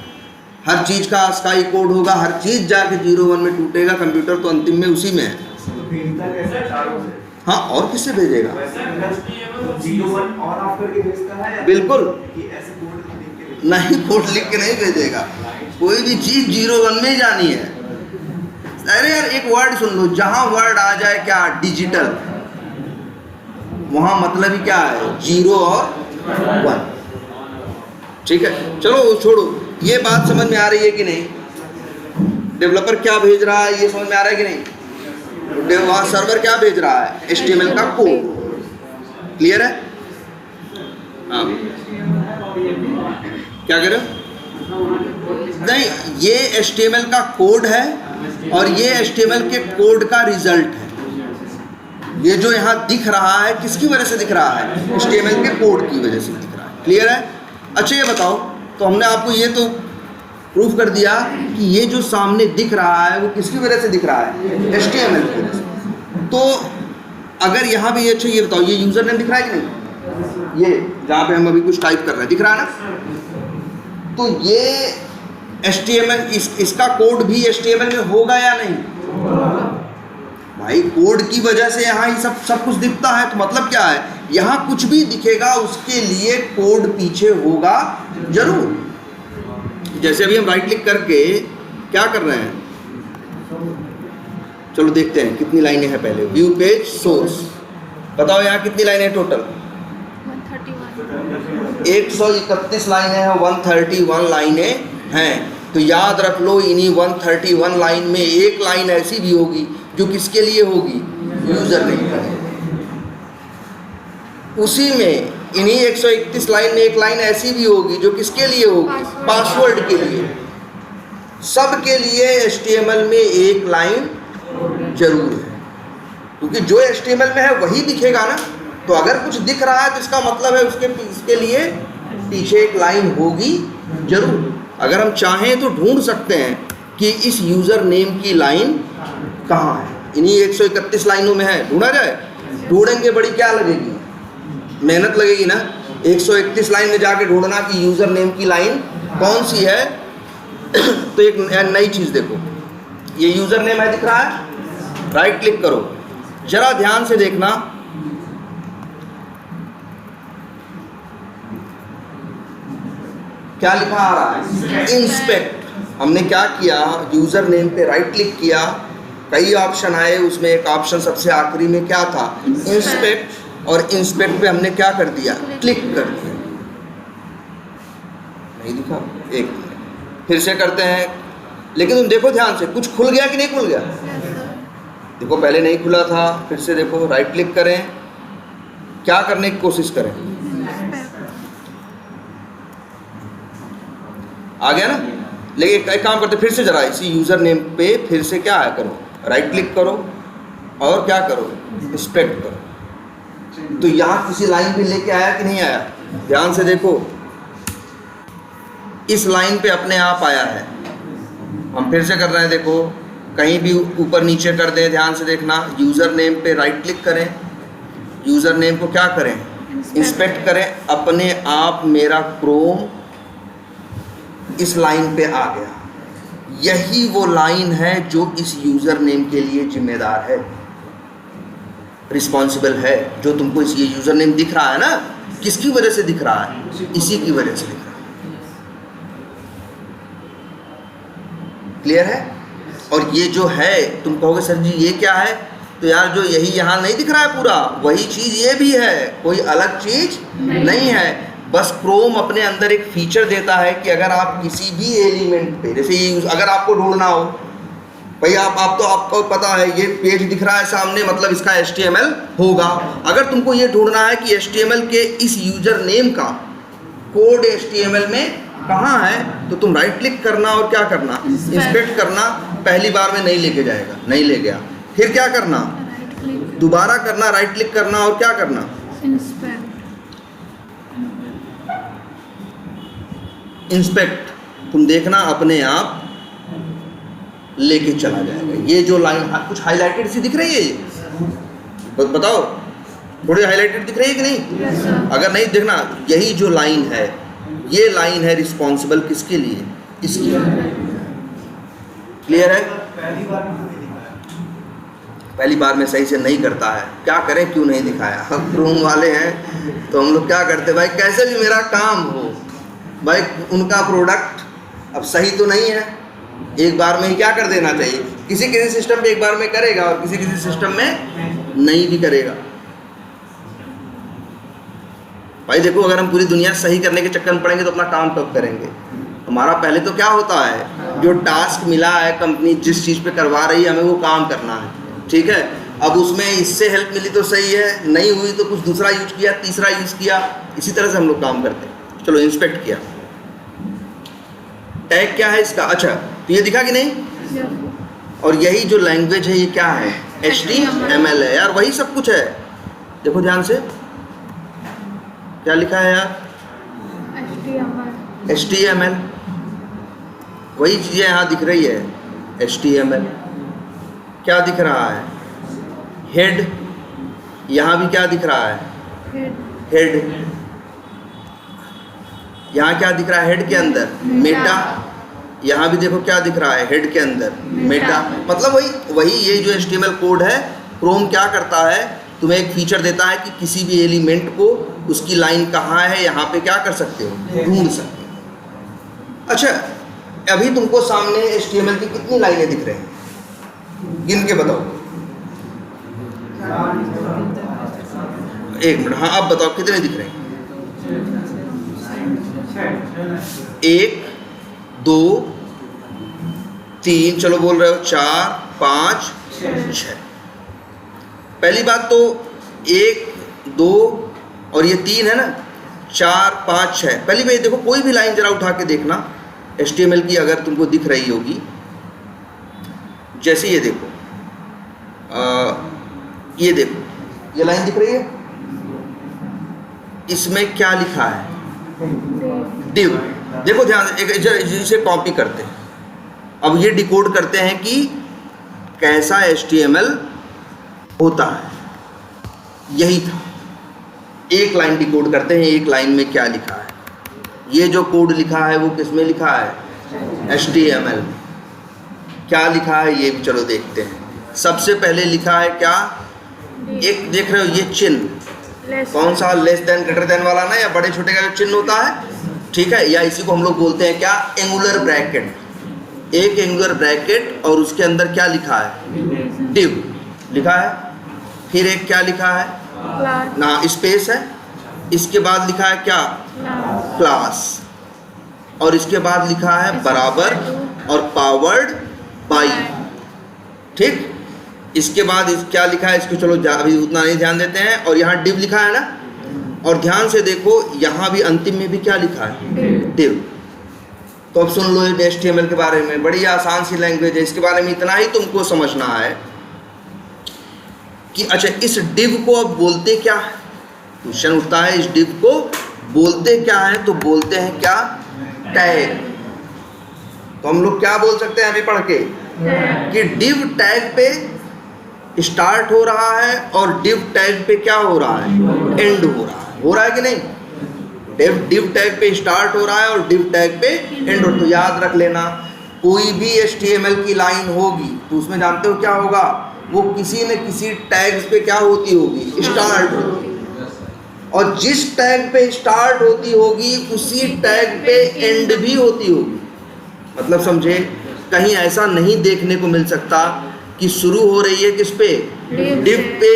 हर चीज़ का स्काई कोड होगा, हर चीज़ जाके 0-1 में टूटेगा। कंप्यूटर तो अंतिम में उसी में है। तो भेजता कैसे चारों से? हाँ, और किससे भेजेगा? वैसे 0-1 ऑन ऑफ करके भेजता है या बिल्कुल कि ऐसे कोड लिख के भेजता नहीं, कोड लिख के नहीं भेजेगा। कोई भी चीज़ 0-1 में ही जानी है। अरे यार एक वर्ड सुन लो, जहाँ वर्ड आ जाए क्या, डिजिटल, वहाँ मतलब ही क्या है, 0 और 1। ठीक है, चलो वो छोड़ो, ये बात समझ में आ रही है कि नहीं? डेवलपर क्या भेज रहा है ये समझ में आ रहा है कि नहीं? वहाँ सर्वर क्या भेज रहा है, HTML का कोड। क्लियर है? हाँ, क्या कह रहे हो? नहीं, ये HTML का कोड है और ये HTML के कोड का रिजल्ट है। ये जो यहाँ दिख रहा है किसकी वजह से दिख रहा है, HTML के कोड की वजह से दिख रहा है। क्लियर है? अच्छा ये बताओ, तो हमने आपको ये तो प्रूफ कर दिया कि ये जो सामने दिख रहा है वो किसकी वजह से दिख रहा है, HTML की वजह से। तो अगर यहाँ भी अच्छा ये बताओ, ये यूज़र नेम दिख रहा है कि नहीं, ये जहाँ पे हम अभी कुछ टाइप कर रहे हैं दिख रहा है ना? तो ये HTML इसका कोड भी HTML में होगा या नहीं? भाई कोड की वजह से यहाँ ही सब कुछ दिखता है। तो मतलब क्या है, यहाँ कुछ भी दिखेगा उसके लिए कोड पीछे होगा जरूर। जैसे अभी हम राइट क्लिक करके क्या कर रहे हैं, चलो देखते हैं कितनी लाइनें हैं। पहले व्यू पेज सोर्स, बताओ यहाँ कितनी लाइनें टोटल? 131 लाइनें हैं, 131 लाइनें हैं। तो याद रख लो, इन्हीं 131 लाइन में एक लाइन ऐसी भी होगी जो किसके लिए होगी, यूजर नेम। उसी में इन्हीं 131 लाइन में एक लाइन ऐसी भी होगी जो किसके लिए होगी, पासवर्ड के लिए। सब के लिए HTML में एक लाइन जरूर है, क्योंकि जो HTML में है वही दिखेगा ना। तो अगर कुछ दिख रहा है तो इसका मतलब है उसके लिए पीछे एक लाइन होगी जरूर। अगर हम चाहें तो ढूंढ सकते हैं कि इस यूज़र नेम की लाइन कहाँ है। इन्हीं 131 लाइनों में है, ढूंढा जाए? ढूंढेंगे, बड़ी क्या लगेगी, मेहनत लगेगी ना। 131 लाइन में जाके ढूंढना कि यूज़र नेम की लाइन कौन सी है। तो एक नई चीज़ देखो, ये यूज़र नेम है, दिख रहा है? राइट क्लिक करो, जरा ध्यान से देखना। क्या लिखा आ रहा है, इंस्पेक्ट। हमने क्या किया, यूज़र नेम पे राइट क्लिक किया, कई ऑप्शन आए, उसमें एक ऑप्शन सबसे आखिरी में क्या था, इंस्पेक्ट। और इंस्पेक्ट पे हमने क्या कर दिया, क्लिक कर दिया। नहीं दिखा, एक मिनट फिर से करते हैं। लेकिन तुम देखो ध्यान से, कुछ खुल गया कि नहीं खुल गया? देखो पहले नहीं खुला था, फिर से देखो, राइट क्लिक करें, क्या करने की कोशिश करें, आ गया ना। लेकिन एक काम करते, फिर से जरा इसी यूज़र नेम पे फिर से क्या है करो, राइट क्लिक करो और क्या करो, इंस्पेक्ट करो। तो यहाँ किसी लाइन पे लेके आया कि नहीं आया? ध्यान से देखो, इस लाइन पे अपने आप आया है। हम फिर से कर रहे हैं, देखो कहीं भी ऊपर नीचे कर दें, ध्यान से देखना। यूज़र नेम पे राइट क्लिक करें, यूज़र नेम को क्या करें, इंस्पेक्ट करें, अपने आप मेरा क्रोम इस लाइन पे आ गया। यही वो लाइन है जो इस यूज़र नेम के लिए जिम्मेदार है, रिस्पॉन्सिबल है। जो तुमको इस ये यूज़र नेम दिख रहा है ना, किसकी वजह से दिख रहा है? इसी की वजह से दिख रहा है। क्लियर है? और ये जो है, तुम कहोगे सर जी ये क्या है, तो यार जो यही यहाँ नहीं दिख रहा है पूरा, वही चीज़ ये भी है, कोई अलग चीज़ नहीं है। बस क्रोम अपने अंदर एक फीचर देता है कि अगर आप किसी भी एलिमेंट पे, जैसे अगर आपको ढूंढना हो भाई, आप तो आपको पता है ये पेज दिख रहा है सामने, मतलब इसका HTML होगा। अगर तुमको ये ढूंढना है कि HTML के इस यूजर नेम का कोड HTML में कहाँ है, तो तुम राइट क्लिक करना और क्या करना, इंस्पेक्ट करना। पहली बार में नहीं लेके जाएगा, नहीं ले गया, फिर क्या करना, दोबारा करना, राइट क्लिक करना और क्या करना, इंस्पेक्ट। तुम देखना अपने आप लेके चला जाएगा। ये जो लाइन कुछ हाईलाइटेड सी दिख रही है, ये बताओ, थोड़ी हाईलाइटेड दिख रही है कि नहीं? अगर नहीं देखना, यही जो लाइन है, ये लाइन है रिस्पॉन्सिबल किसके लिए, इसकी। क्लियर है? पहली बार में सही से नहीं करता है, क्या करें, क्यों नहीं दिखाया। हम क्रोम वाले हैं तो हम लोग क्या करते भाई, कैसे भी मेरा काम हो भाई, उनका प्रोडक्ट अब सही तो नहीं है, एक बार में ही क्या कर देना चाहिए। किसी किसी सिस्टम पे एक बार में करेगा और किसी किसी सिस्टम में नहीं भी करेगा। भाई देखो, अगर हम पूरी दुनिया सही करने के चक्कर में पड़ेंगे तो अपना काम कब करेंगे। हमारा पहले तो क्या होता है, जो टास्क मिला है, कंपनी जिस चीज़ पे करवा रही है, हमें वो काम करना है, ठीक है। अब उसमें इससे हेल्प मिली तो सही है, नहीं हुई तो कुछ दूसरा यूज किया, तीसरा यूज किया, इसी तरह से हम लोग काम करते हैं। चलो इंस्पेक्ट किया, टैग क्या है इसका, अच्छा तो ये दिखा कि नहीं। और यही जो लैंग्वेज है ये क्या है, HTML है यार, वही सब कुछ है। देखो ध्यान से क्या लिखा है यार, HTML, वही चीज़ें यहाँ दिख रही है, HTML। क्या दिख रहा है, हेड, यहाँ भी क्या दिख रहा है, हेड। यहाँ क्या दिख रहा है, हेड के अंदर मेटा। यहाँ भी देखो क्या दिख रहा है, हेड के अंदर मेटा। मतलब वही ये जो HTML कोड है, क्रोम क्या करता है, तुम्हें एक फीचर देता है कि किसी भी एलिमेंट को उसकी लाइन कहाँ है, यहाँ पे क्या कर सकते हो, ढूंढ सकते हो। अच्छा, अभी तुमको सामने HTML की कितनी लाइनें दिख रही हैं, गिन के बताओ। एक मिनट, हाँ अब बताओ कितने दिख रहे हैं। 1 2 3, चलो बोल रहे हो 4 5 6। पहली बात तो 1 2 और ये 3 है ना, 4 5 6। पहली बात देखो, कोई भी लाइन जरा उठा के देखना HTML की, अगर तुमको दिख रही होगी। जैसे ये देखो, ये देखो, ये लाइन दिख रही है, इसमें क्या लिखा है, div। देखो ध्यान से, इसे कॉपी करते हैं, अब ये डिकोड करते हैं कि कैसा HTML होता है। यही था, एक लाइन डिकोड करते हैं, एक लाइन में क्या लिखा है। ये जो कोड लिखा है वो किस में लिखा है, HTML। क्या लिखा है ये भी चलो देखते हैं। सबसे पहले लिखा है क्या, एक देख रहे हो ये चिन्ह, कौन सा, लेस देन ग्रेटर देन वाला ना, या बड़े छोटे का जो चिन्ह होता है, ठीक है, या इसी को हम लोग बोलते हैं क्या, एंगुलर ब्रैकेट। एक एंगुलर ब्रैकेट और उसके अंदर क्या लिखा है, div लिखा है। फिर एक क्या लिखा है ना, स्पेस है। इसके बाद लिखा है क्या, क्लास। और इसके बाद लिखा है बराबर और पावर्ड बाई, ठीक। इसके बाद क्या लिखा है, इसको चलो अभी उतना नहीं ध्यान देते हैं। और यहाँ div लिखा है ना, और ध्यान से देखो यहाँ भी अंतिम में भी क्या लिखा है, div। तो अब सुन लो HTML के बारे में, बड़ी आसान सी लैंग्वेज है। इसके बारे में इतना ही तुमको समझना है कि अच्छा इस div को अब बोलते क्या है। क्वेश्चन उठता है, इस div को बोलते क्या है, तो बोलते हैं क्या, टैग। तो हम लोग क्या बोल सकते हैं अभी पढ़ के, कि div टैग पे स्टार्ट हो रहा है और div टैग पे क्या हो रहा है, एंड हो रहा है कि नहीं। div टैग पे स्टार्ट हो रहा है और div टैग पे एंड हो। तो याद रख लेना, कोई भी HTML की लाइन होगी तो उसमें जानते हो क्या होगा, वो किसी न किसी टैग्स पे क्या होती होगी, स्टार्ट होगी। और जिस टैग पे स्टार्ट होती होगी उसी टैग पे एंड भी होती होगी। मतलब समझे, कहीं ऐसा नहीं देखने को मिल सकता कि शुरू हो रही है किस पे, डिव पे,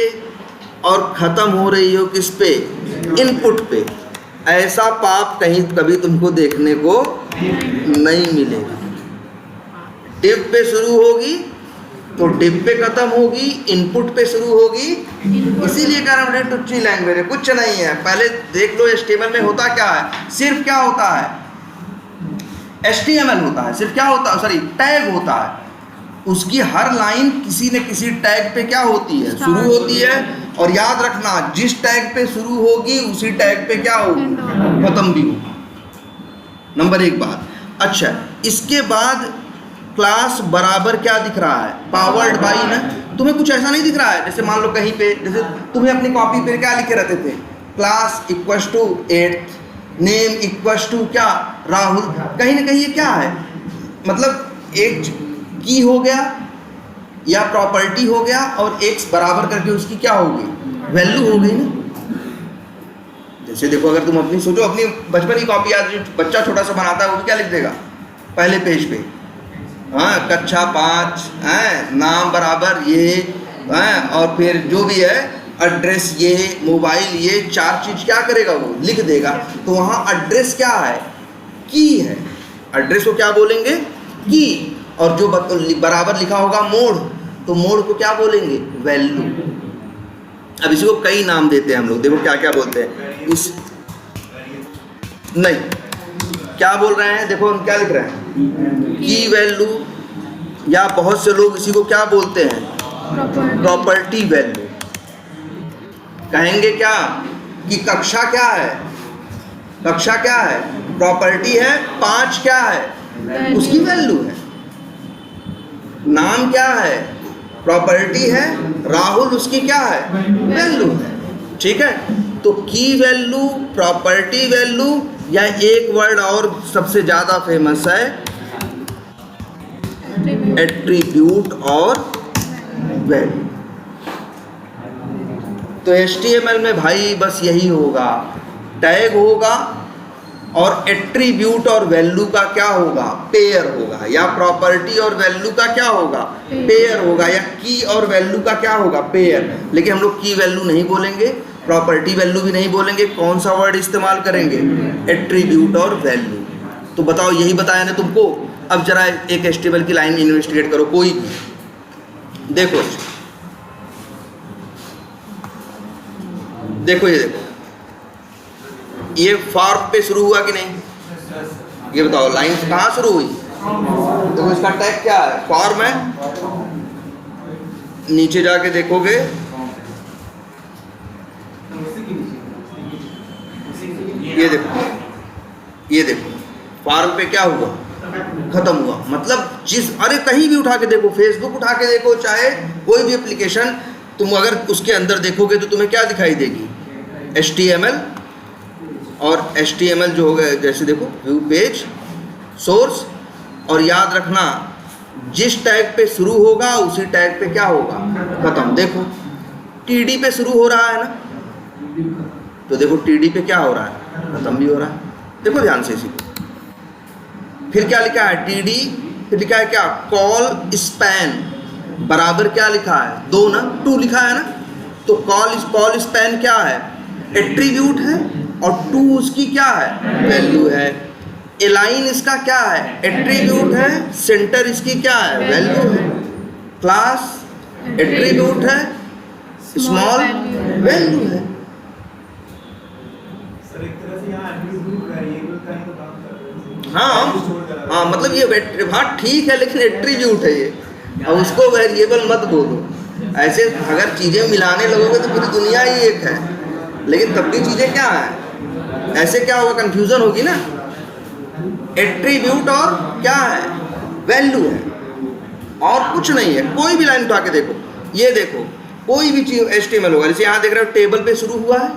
और खत्म हो रही हो किस पे, इनपुट पे। ऐसा पाप कहीं कभी तुमको देखने को नहीं मिलेगा। डिव पे शुरू होगी तो डिव पे खत्म होगी, इनपुट पे शुरू होगी। इसीलिए कह रहा हूँ टुच्ची लैंग्वेज है, कुछ नहीं है। पहले देख लो HTML में होता क्या है, सिर्फ क्या होता है, HTML होता है, सिर्फ क्या होता है, सॉरी टैग होता है। उसकी हर लाइन किसी न किसी टैग पे क्या होती है, शुरू होती है। और याद रखना, जिस टैग पे शुरू होगी उसी टैग पे क्या होगी, खत्म भी होगी। नंबर 1 बात। अच्छा, इसके बाद क्लास बराबर क्या दिख रहा है, पावर्ड बाई ना। तुम्हें कुछ ऐसा नहीं दिख रहा है, जैसे मान लो कहीं पे, जैसे तुम्हें अपनी कॉपी पे क्या लिखे रहते थे, class equals to 8, name equals to क्या, राहुल। कहीं ना कहीं ये क्या है, मतलब एक की हो गया या प्रॉपर्टी हो गया, और एक बराबर करके उसकी क्या होगी, वैल्यू हो गई ना। जैसे देखो, अगर तुम अपनी सोचो, अपनी बचपन की कॉपी आज बच्चा छोटा सा बनाता है, वो भी क्या लिख देगा पहले पेज पे, हाँ, कक्षा 5 है, नाम बराबर ये है, और फिर जो भी है एड्रेस ये, मोबाइल ये, 4 चीज क्या करेगा वो लिख देगा। तो वहाँ एड्रेस क्या है, की है। एड्रेस को क्या बोलेंगे, की। और जो बराबर लिखा होगा मोड, तो मोड को क्या बोलेंगे, वैल्यू। अब इसी को कई नाम देते हैं हम लोग, देखो क्या क्या बोलते हैं इस, नहीं क्या बोल रहे हैं, देखो हम क्या लिख रहे हैं, की वैल्यू, या बहुत से लोग इसी को क्या बोलते हैं, प्रॉपर्टी वैल्यू। कहेंगे क्या कि कक्षा क्या है, कक्षा क्या है, प्रॉपर्टी है, 5 क्या है, उसकी वैल्यू है। नाम क्या है, प्रॉपर्टी है, राहुल उसकी क्या है, वैल्यू है। ठीक है, तो की वैल्यू, प्रॉपर्टी वैल्यू, या एक वर्ड और सबसे ज्यादा फेमस है, एट्रीब्यूट और वैल्यू। तो HTML में भाई बस यही होगा, टैग होगा और एट्रीब्यूट और वैल्यू का क्या होगा, पेयर होगा, या प्रॉपर्टी और वैल्यू का क्या होगा, पेयर होगा, या की और वैल्यू का क्या होगा, पेयर। लेकिन हम लोग की वैल्यू नहीं बोलेंगे, प्रॉपर्टी वैल्यू भी नहीं बोलेंगे, कौन सा वर्ड इस्तेमाल करेंगे, एट्रीब्यूट और वैल्यू। तो बताओ, यही बताया ना तुमको। अब जरा एक HTML की लाइन इन्वेस्टिगेट करो, कोई भी देखो, देखो ये देखो, ये फॉर्म पे शुरू हुआ कि नहीं, ये बताओ लाइन कहाँ शुरू हुई, देखो इसका टैग क्या है, फॉर्म है। नीचे जाके देखोगे, ये देखो, ये देखो फॉर्म पे क्या हुआ, खत्म हुआ। मतलब जिस, अरे कहीं भी उठा के देखो, फेसबुक उठा के देखो, चाहे कोई भी एप्लीकेशन, तुम अगर उसके अंदर देखोगे तो तुम्हें क्या दिखाई देगी, HTML। और HTML जो हो गया, जैसे देखो व्यू पेज, सोर्स, और याद रखना जिस टैग पे शुरू होगा उसी टैग पे क्या होगा, खत्म। देखो TD पे शुरू हो रहा है ना, तो देखो TD पे क्या हो रहा है, खत्म भी हो रहा है। देखो ध्यान से इसी को। फिर क्या लिखा है, TD, फिर लिखा है क्या, कॉल स्पैन, बराबर क्या लिखा है, 2 ना, 2 लिखा है ना। तो कॉल स्पैन क्या है, एट्रीब्यूट है, और 2 उसकी क्या है, वैल्यू है। एलाइन इसका क्या है, एट्रीब्यूट है, सेंटर इसकी क्या है, वैल्यू है। क्लास एट्रीब्यूट है, स्मॉल वैल्यू है। सर एक तरह से यहाँ एट्रीब्यूट वेरिएबल का ही तो काम कर रहे हैं। हाँ, मतलब ये हाँ ठीक है, लेकिन एट्रीब्यूट है ये, अब उसको वेरिएबल मत बोलो। ऐसे अगर चीज़ें मिलाने लगोगे तो पूरी दुनिया ही एक है, लेकिन तब भी चीज़ें क्या है, ऐसे क्या होगा, कंफ्यूजन होगी ना। एट्रीब्यूट और क्या है, वैल्यू है, और कुछ नहीं है। कोई भी लाइन उठा के देखो, ये देखो कोई भी चीज़ HTML होगा। जैसे यहाँ देख रहे हो टेबल पे शुरू हुआ है,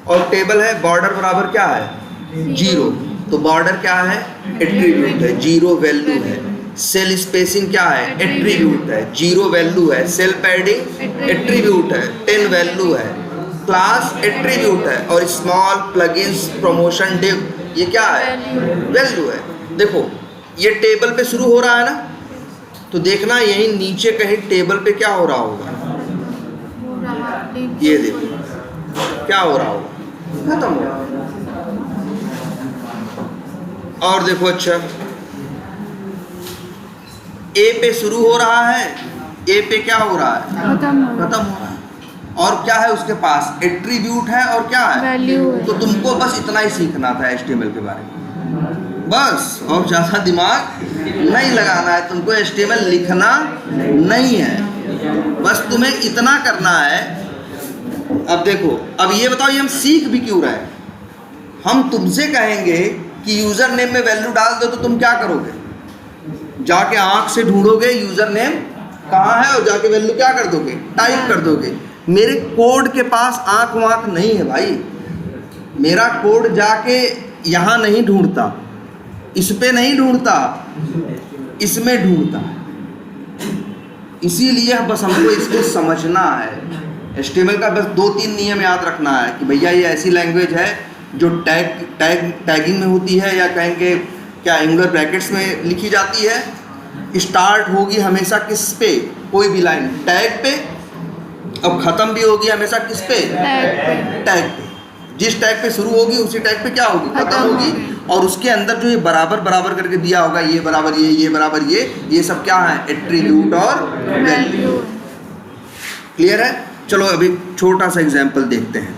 और टेबल है, बॉर्डर बराबर क्या है, 0, तो बॉर्डर क्या है, एट्रीब्यूट है, 0 वैल्यू है। सेल स्पेसिंग क्या है, एट्रीब्यूट है, 0 वैल्यू है। सेल पैडिंग एट्रीब्यूट है, 10 वैल्यू है। क्लास एट्रीब्यूट है और स्मॉल प्लगइन्स प्रमोशन डिव ये क्या है? वैल्यू है। देखो ये टेबल पे शुरू हो रहा है ना, तो देखना यही नीचे कहीं टेबल पे क्या हो रहा होगा, ये देखो क्या हो रहा होगा, खत्म हो रहा होगा। और देखो अच्छा ए पे शुरू हो रहा है, ए पे क्या हो रहा है? खत्म हो रहा है। और क्या है उसके पास? एट्रीब्यूट है और क्या है? वैल्यू है। तो तुमको बस इतना ही सीखना था HTML के बारे में, बस, और ज़्यादा दिमाग नहीं लगाना है तुमको। HTML लिखना नहीं है, बस तुम्हें इतना करना है। अब देखो, अब ये बताओ ये हम सीख भी क्यों रहे हैं? हम तुमसे कहेंगे कि यूज़र नेम में वैल्यू डाल दो, तो तुम क्या करोगे? जाके आँख से ढूंढोगे यूज़र नेम कहाँ है और जाके वैल्यू क्या कर दोगे? टाइप कर दोगे। मेरे कोड के पास आँख वाँख नहीं है भाई, मेरा कोड जाके यहाँ नहीं ढूंढता, इस पे नहीं ढूंढता, इसमें ढूंढता। इसीलिए बस हमको इसको समझना है। HTML का बस 2-3 नियम याद रखना है कि भैया ये ऐसी लैंग्वेज है जो टैगिंग में होती है, या कहेंगे क्या एंगुलर ब्रैकेट्स में लिखी जाती है। स्टार्ट होगी हमेशा किस पे? कोई भी लाइन टैग पे, अब ख़त्म भी होगी हमेशा किस पे? टैग पे। जिस टैग पे शुरू होगी उसी टैग पे क्या होगी? खत्म होगी। और उसके अंदर जो ये बराबर बराबर करके दिया होगा, ये बराबर ये बराबर ये सब क्या है? एट्रीब्यूट और वैल्यू। क्लियर है? चलो अभी छोटा सा एग्जांपल देखते हैं।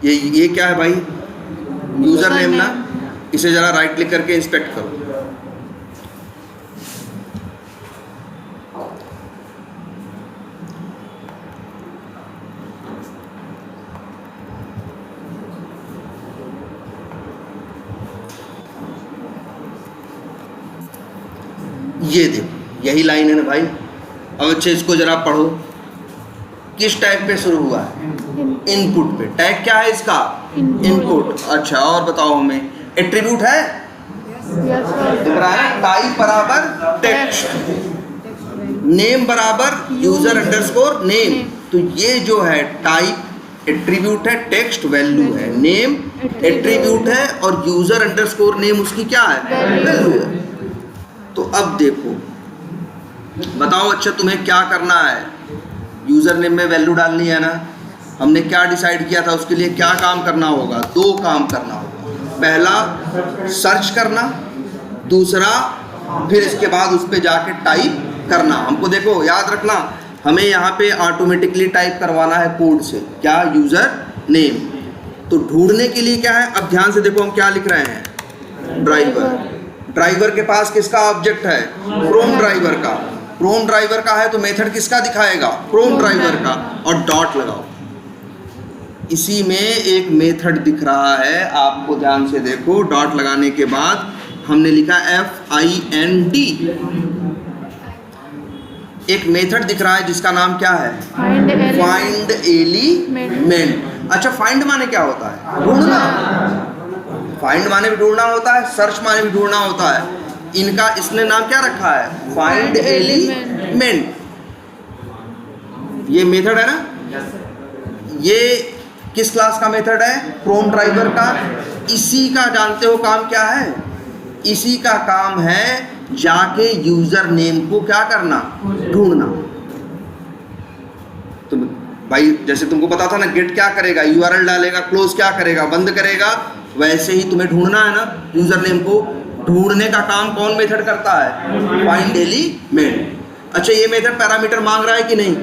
ये क्या है भाई? यूज़र नेम ना, इसे ज़रा राइट क्लिक करके इंस्पेक्ट करो। ये देखो यही लाइन है ना भाई। अब अच्छा इसको ज़रा पढ़ो, किस टैग पे शुरू हुआ है? इनपुट पे। टैग क्या है इसका? इनपुट। अच्छा और बताओ हमें, एट्रीब्यूट है? दिख रहा है? टाइप बराबर टेक्स्ट, नेम बराबर यूजर अंडरस्कोर नेम। तो ये जो है टाइप एट्रीब्यूट है, टेक्स्ट वैल्यू है, नेम एट्रीब्यूट है और यूजर अंडरस्कोर नेम उसकी क्या है? वैल्यू है। तो अब देखो बताओ अच्छा तुम्हें क्या करना है? यूज़र नेम में वैल्यू डालनी है ना। हमने क्या डिसाइड किया था? उसके लिए क्या काम करना होगा? 2 काम करना होगा। पहला सर्च करना, दूसरा फिर इसके बाद उस पर जाके टाइप करना। हमको देखो याद रखना, हमें यहाँ पे ऑटोमेटिकली टाइप करवाना है कोड से, क्या? User name. तो ढूंढने के लिए क्या है? अब ध्यान से देखो हम क्या लिख रहे हैं? ड्राइवर। ड्राइवर के पास किसका ऑब्जेक्ट है? फ्रॉम ड्राइवर का। फ्रॉम ड्राइवर का है तो मेथड किसका दिखाएगा? फ्रॉम ड्राइवर का। और डॉट लगाओ। इसी में एक मेथड दिख रहा है, आपको ध्यान से देखो। डॉट लगाने के बाद हमने लिखा FIND। एक मेथड दिख रहा है जिसका नाम क्या है? Find element. अच्छा फाइंड माने क्या होता है? ढूंढना। फाइंड माने भी ढूंढना होता है, सर्च माने भी ढूंढना होता है। इनका इसने नाम क्या रखा है? Find element. ये मेथड है ना, ये किस क्लास का मेथड है? फ्रॉम ड्राइवर का। इसी का जानते हो काम क्या है? इसी का काम है जाके यूजर नेम को क्या करना? ढूंढना। तो भाई जैसे तुमको पता था ना, गेट क्या करेगा? URL डालेगा, क्लोज क्या करेगा? बंद करेगा। वैसे ही तुम्हें ढूंढना है ना यूजर नेम को। ढूंढने का काम कौन मेथड करता है? Find element. अच्छा ये मेथड पैरामीटर मांग रहा है कि नहीं?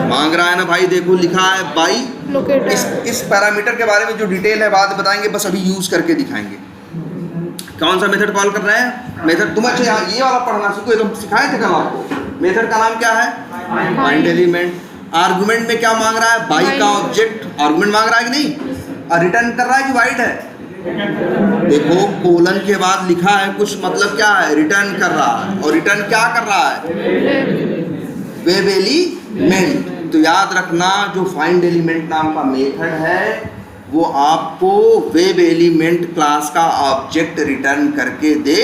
मांग रहा है ना भाई। देखो लिखा है बाई। इस पैरामीटर के बारे में जो डिटेल है बाद में बताएंगे, बस अभी यूज करके दिखाएंगे। कौन सा मेथड कॉल कर रहे हैं? मेथड तुम अच्छा यहाँ ये वाला पढ़ना सीखो, ये तो सिखाए थे कल आपको। मेथड का नाम क्या है? Find element. आर्गुमेंट में क्या मांग रहा है? बाई का ऑब्जेक्ट। आर्गुमेंट मांग रहा है कि नहीं? और रिटर्न कर रहा है कि वाइड है? देखो कोलन के बाद लिखा है कुछ, मतलब क्या है? रिटर्न कर रहा है। और रिटर्न क्या कर रहा है? Web element. तो याद रखना जो फाइंड एलिमेंट नाम का मेथड है वो आपको वेब एलिमेंट क्लास का ऑब्जेक्ट रिटर्न करके दे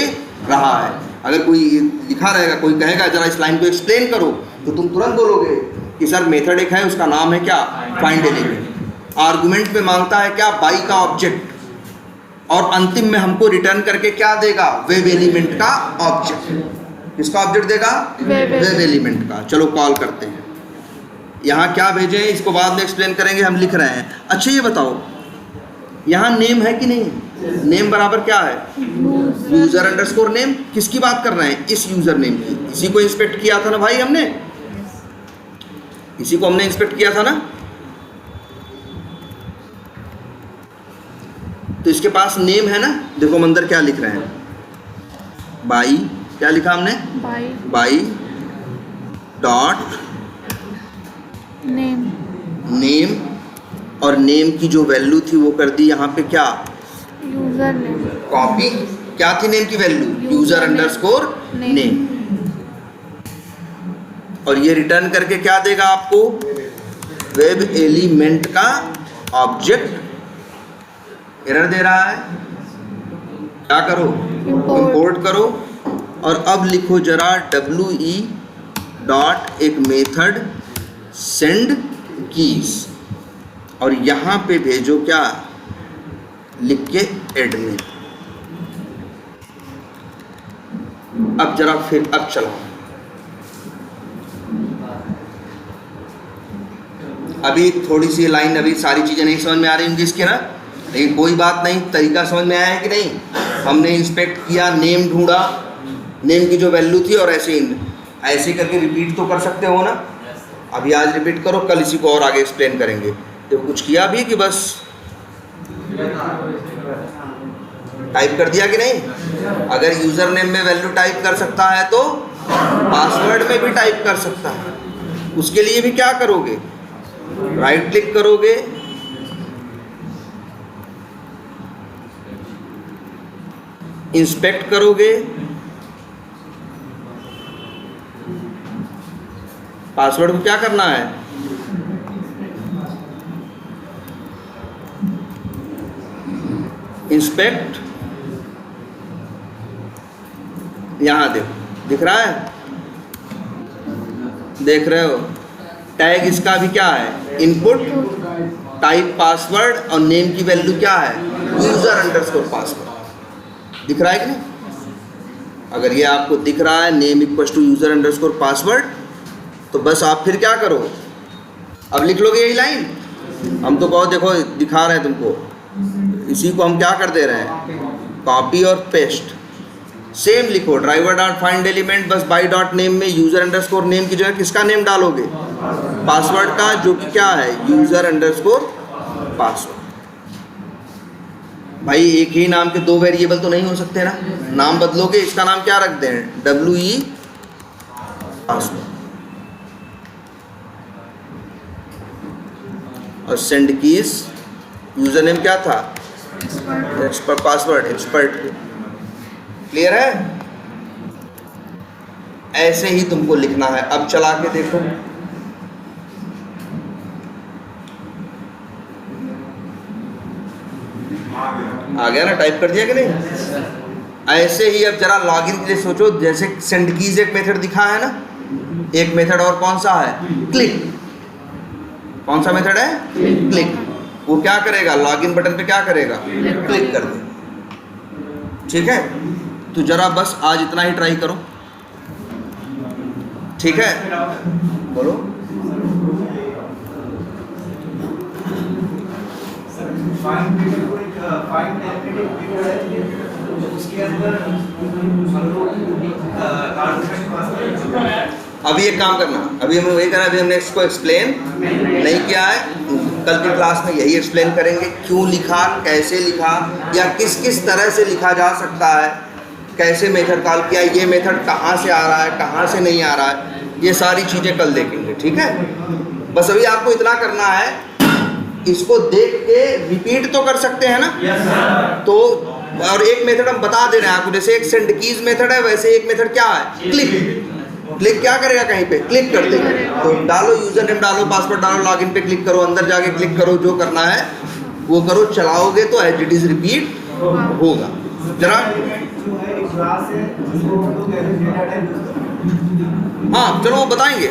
रहा है। अगर कोई लिखा रहेगा, कोई कहेगा जरा इस लाइन को एक्सप्लेन करो, तो तुम तुरंत बोलोगे कि सर मेथड एक है उसका नाम है क्या? Find element. आर्गुमेंट में मांगता है क्या, बाई का ऑब्जेक्ट, और अंतिम में हमको रिटर्न करके क्या देगा, वेब एलिमेंट का ऑब्जेक्ट। किसका ऑब्जेक्ट देगा, वेब एलिमेंट का। चलो कॉल करते हैं। यहाँ क्या भेजे इसको बाद में एक्सप्लेन करेंगे, हम लिख रहे हैं। अच्छा ये बताओ यहाँ नेम है कि नहीं, नेम बराबर क्या है, यूजर अंडरस्कोर नेम। किसकी बात कर रहे हैं, इस यूजर नेम की। इसी को इंस्पेक्ट किया था ना भाई हमने, इसी को हमने इंस्पेक्ट किया था ना। तो इसके पास नेम है ना, देखो हम अंदर क्या लिख रहे हैं, बाई, क्या लिखा हमने, बाई डॉट नेम, और नेम की जो वैल्यू थी वो कर दी यहाँ पे क्या, यूजर नेम, कॉपी। क्या थी नेम की वैल्यू, यूजर अंडरस्कोर नेम। और ये रिटर्न करके क्या देगा आपको, वेब एलिमेंट का ऑब्जेक्ट। एरर दे रहा है, क्या करो, इंपोर्ट करो। और अब लिखो जरा we डॉट एक मेथड सेंड कीज, और यहाँ पे भेजो क्या, लिख के एडमिन। अब जरा फिर अब चलो, अभी थोड़ी सी लाइन, अभी सारी चीज़ें नहीं समझ में आ रही होंगी इसके ना, लेकिन कोई बात नहीं, तरीका समझ में आया है कि नहीं। हमने इंस्पेक्ट किया, नेम ढूंढा, नेम की जो वैल्यू थी, और ऐसे करके रिपीट तो कर सकते हो ना। अभी आज रिपीट करो, कल इसी को और आगे एक्सप्लेन करेंगे। तो कुछ किया भी कि बस टाइप कर दिया कि नहीं। अगर यूज़र नेम में वैल्यू टाइप कर सकता है तो पासवर्ड में भी टाइप कर सकता है। उसके लिए भी क्या करोगे, राइट क्लिक करोगे, इंस्पेक्ट करोगे, पासवर्ड को क्या करना है, इंस्पेक्ट, यहां देखो दिख रहा है, देख रहे हो। टैग इसका भी क्या है, इनपुट, टाइप पासवर्ड, और नेम की वैल्यू क्या है, यूजर अंडरस्कोर पासवर्ड। दिख रहा है कि नहीं। अगर ये आपको दिख रहा है name equal to user underscore password, तो बस आप फिर क्या करो, अब लिख लोगे यही लाइन। हम तो बहुत देखो दिखा रहे हैं तुमको, इसी को हम क्या कर दे रहे हैं, कॉपी और पेस्ट। सेम लिखो, ड्राइवर डॉट फाइंड एलिमेंट, बस बाई डॉट नेम में यूजर अंडरस्कोर नेम की जगह किसका नेम डालोगे, पासवर्ड का, जो कि क्या है, यूजर अंडरस्कोर पासवर्ड। भाई एक ही नाम के दो वेरिएबल तो नहीं हो सकते ना, नाम बदलोगे। इसका नाम क्या रख दें, we पासवर्ड, और सेंड कीज, यूजर नेम क्या था, एक्सपर्ट, पासवर्ड एक्सपर्ट। क्लियर है। ऐसे ही तुमको लिखना है। अब चला के देखो, आ गया ना, टाइप कर दिया कि नहीं। ऐसे ही अब जरा लॉगिन के लिए सोचो, जैसे सेंड कीज एक मेथड दिखा है ना, एक मेथड और कौन सा है, क्लिक। कौन सा मेथड है, क्लिक। वो क्या करेगा, लॉगिन बटन पे क्या करेगा, क्लिक कर दे। ठीक है, तो जरा बस आज इतना ही ट्राई करो, ठीक है। बोलो। अभी एक काम करना, अभी हम वही करना, अभी हमने इसको एक्सप्लेन नहीं किया है। कल की क्लास में यही एक्सप्लेन करेंगे, क्यों लिखा, कैसे लिखा, या किस किस तरह से लिखा जा सकता है, कैसे मेथड कॉल किया, ये मेथड कहाँ से आ रहा है, कहाँ से नहीं आ रहा है, ये सारी चीज़ें कल देखेंगे। ठीक है, बस अभी आपको इतना करना है, इसको देख के रिपीट तो कर सकते हैं ना। तो और एक मेथड हम बता दे रहे हैं आपको, जैसे एक सेंड कीज मेथड है, वैसे एक मेथड क्या है, क्लिक। क्लिक क्या करेगा, कहीं पे क्लिक कर देगा। तो डालो यूजर नेम, डालो पासवर्ड, डालो, लॉगिन पे क्लिक करो, अंदर जाके क्लिक करो, जो करना है वो करो, चलाओगे तो एज इट इज रिपीट होगा। जरा हाँ चलो वो बताएंगे।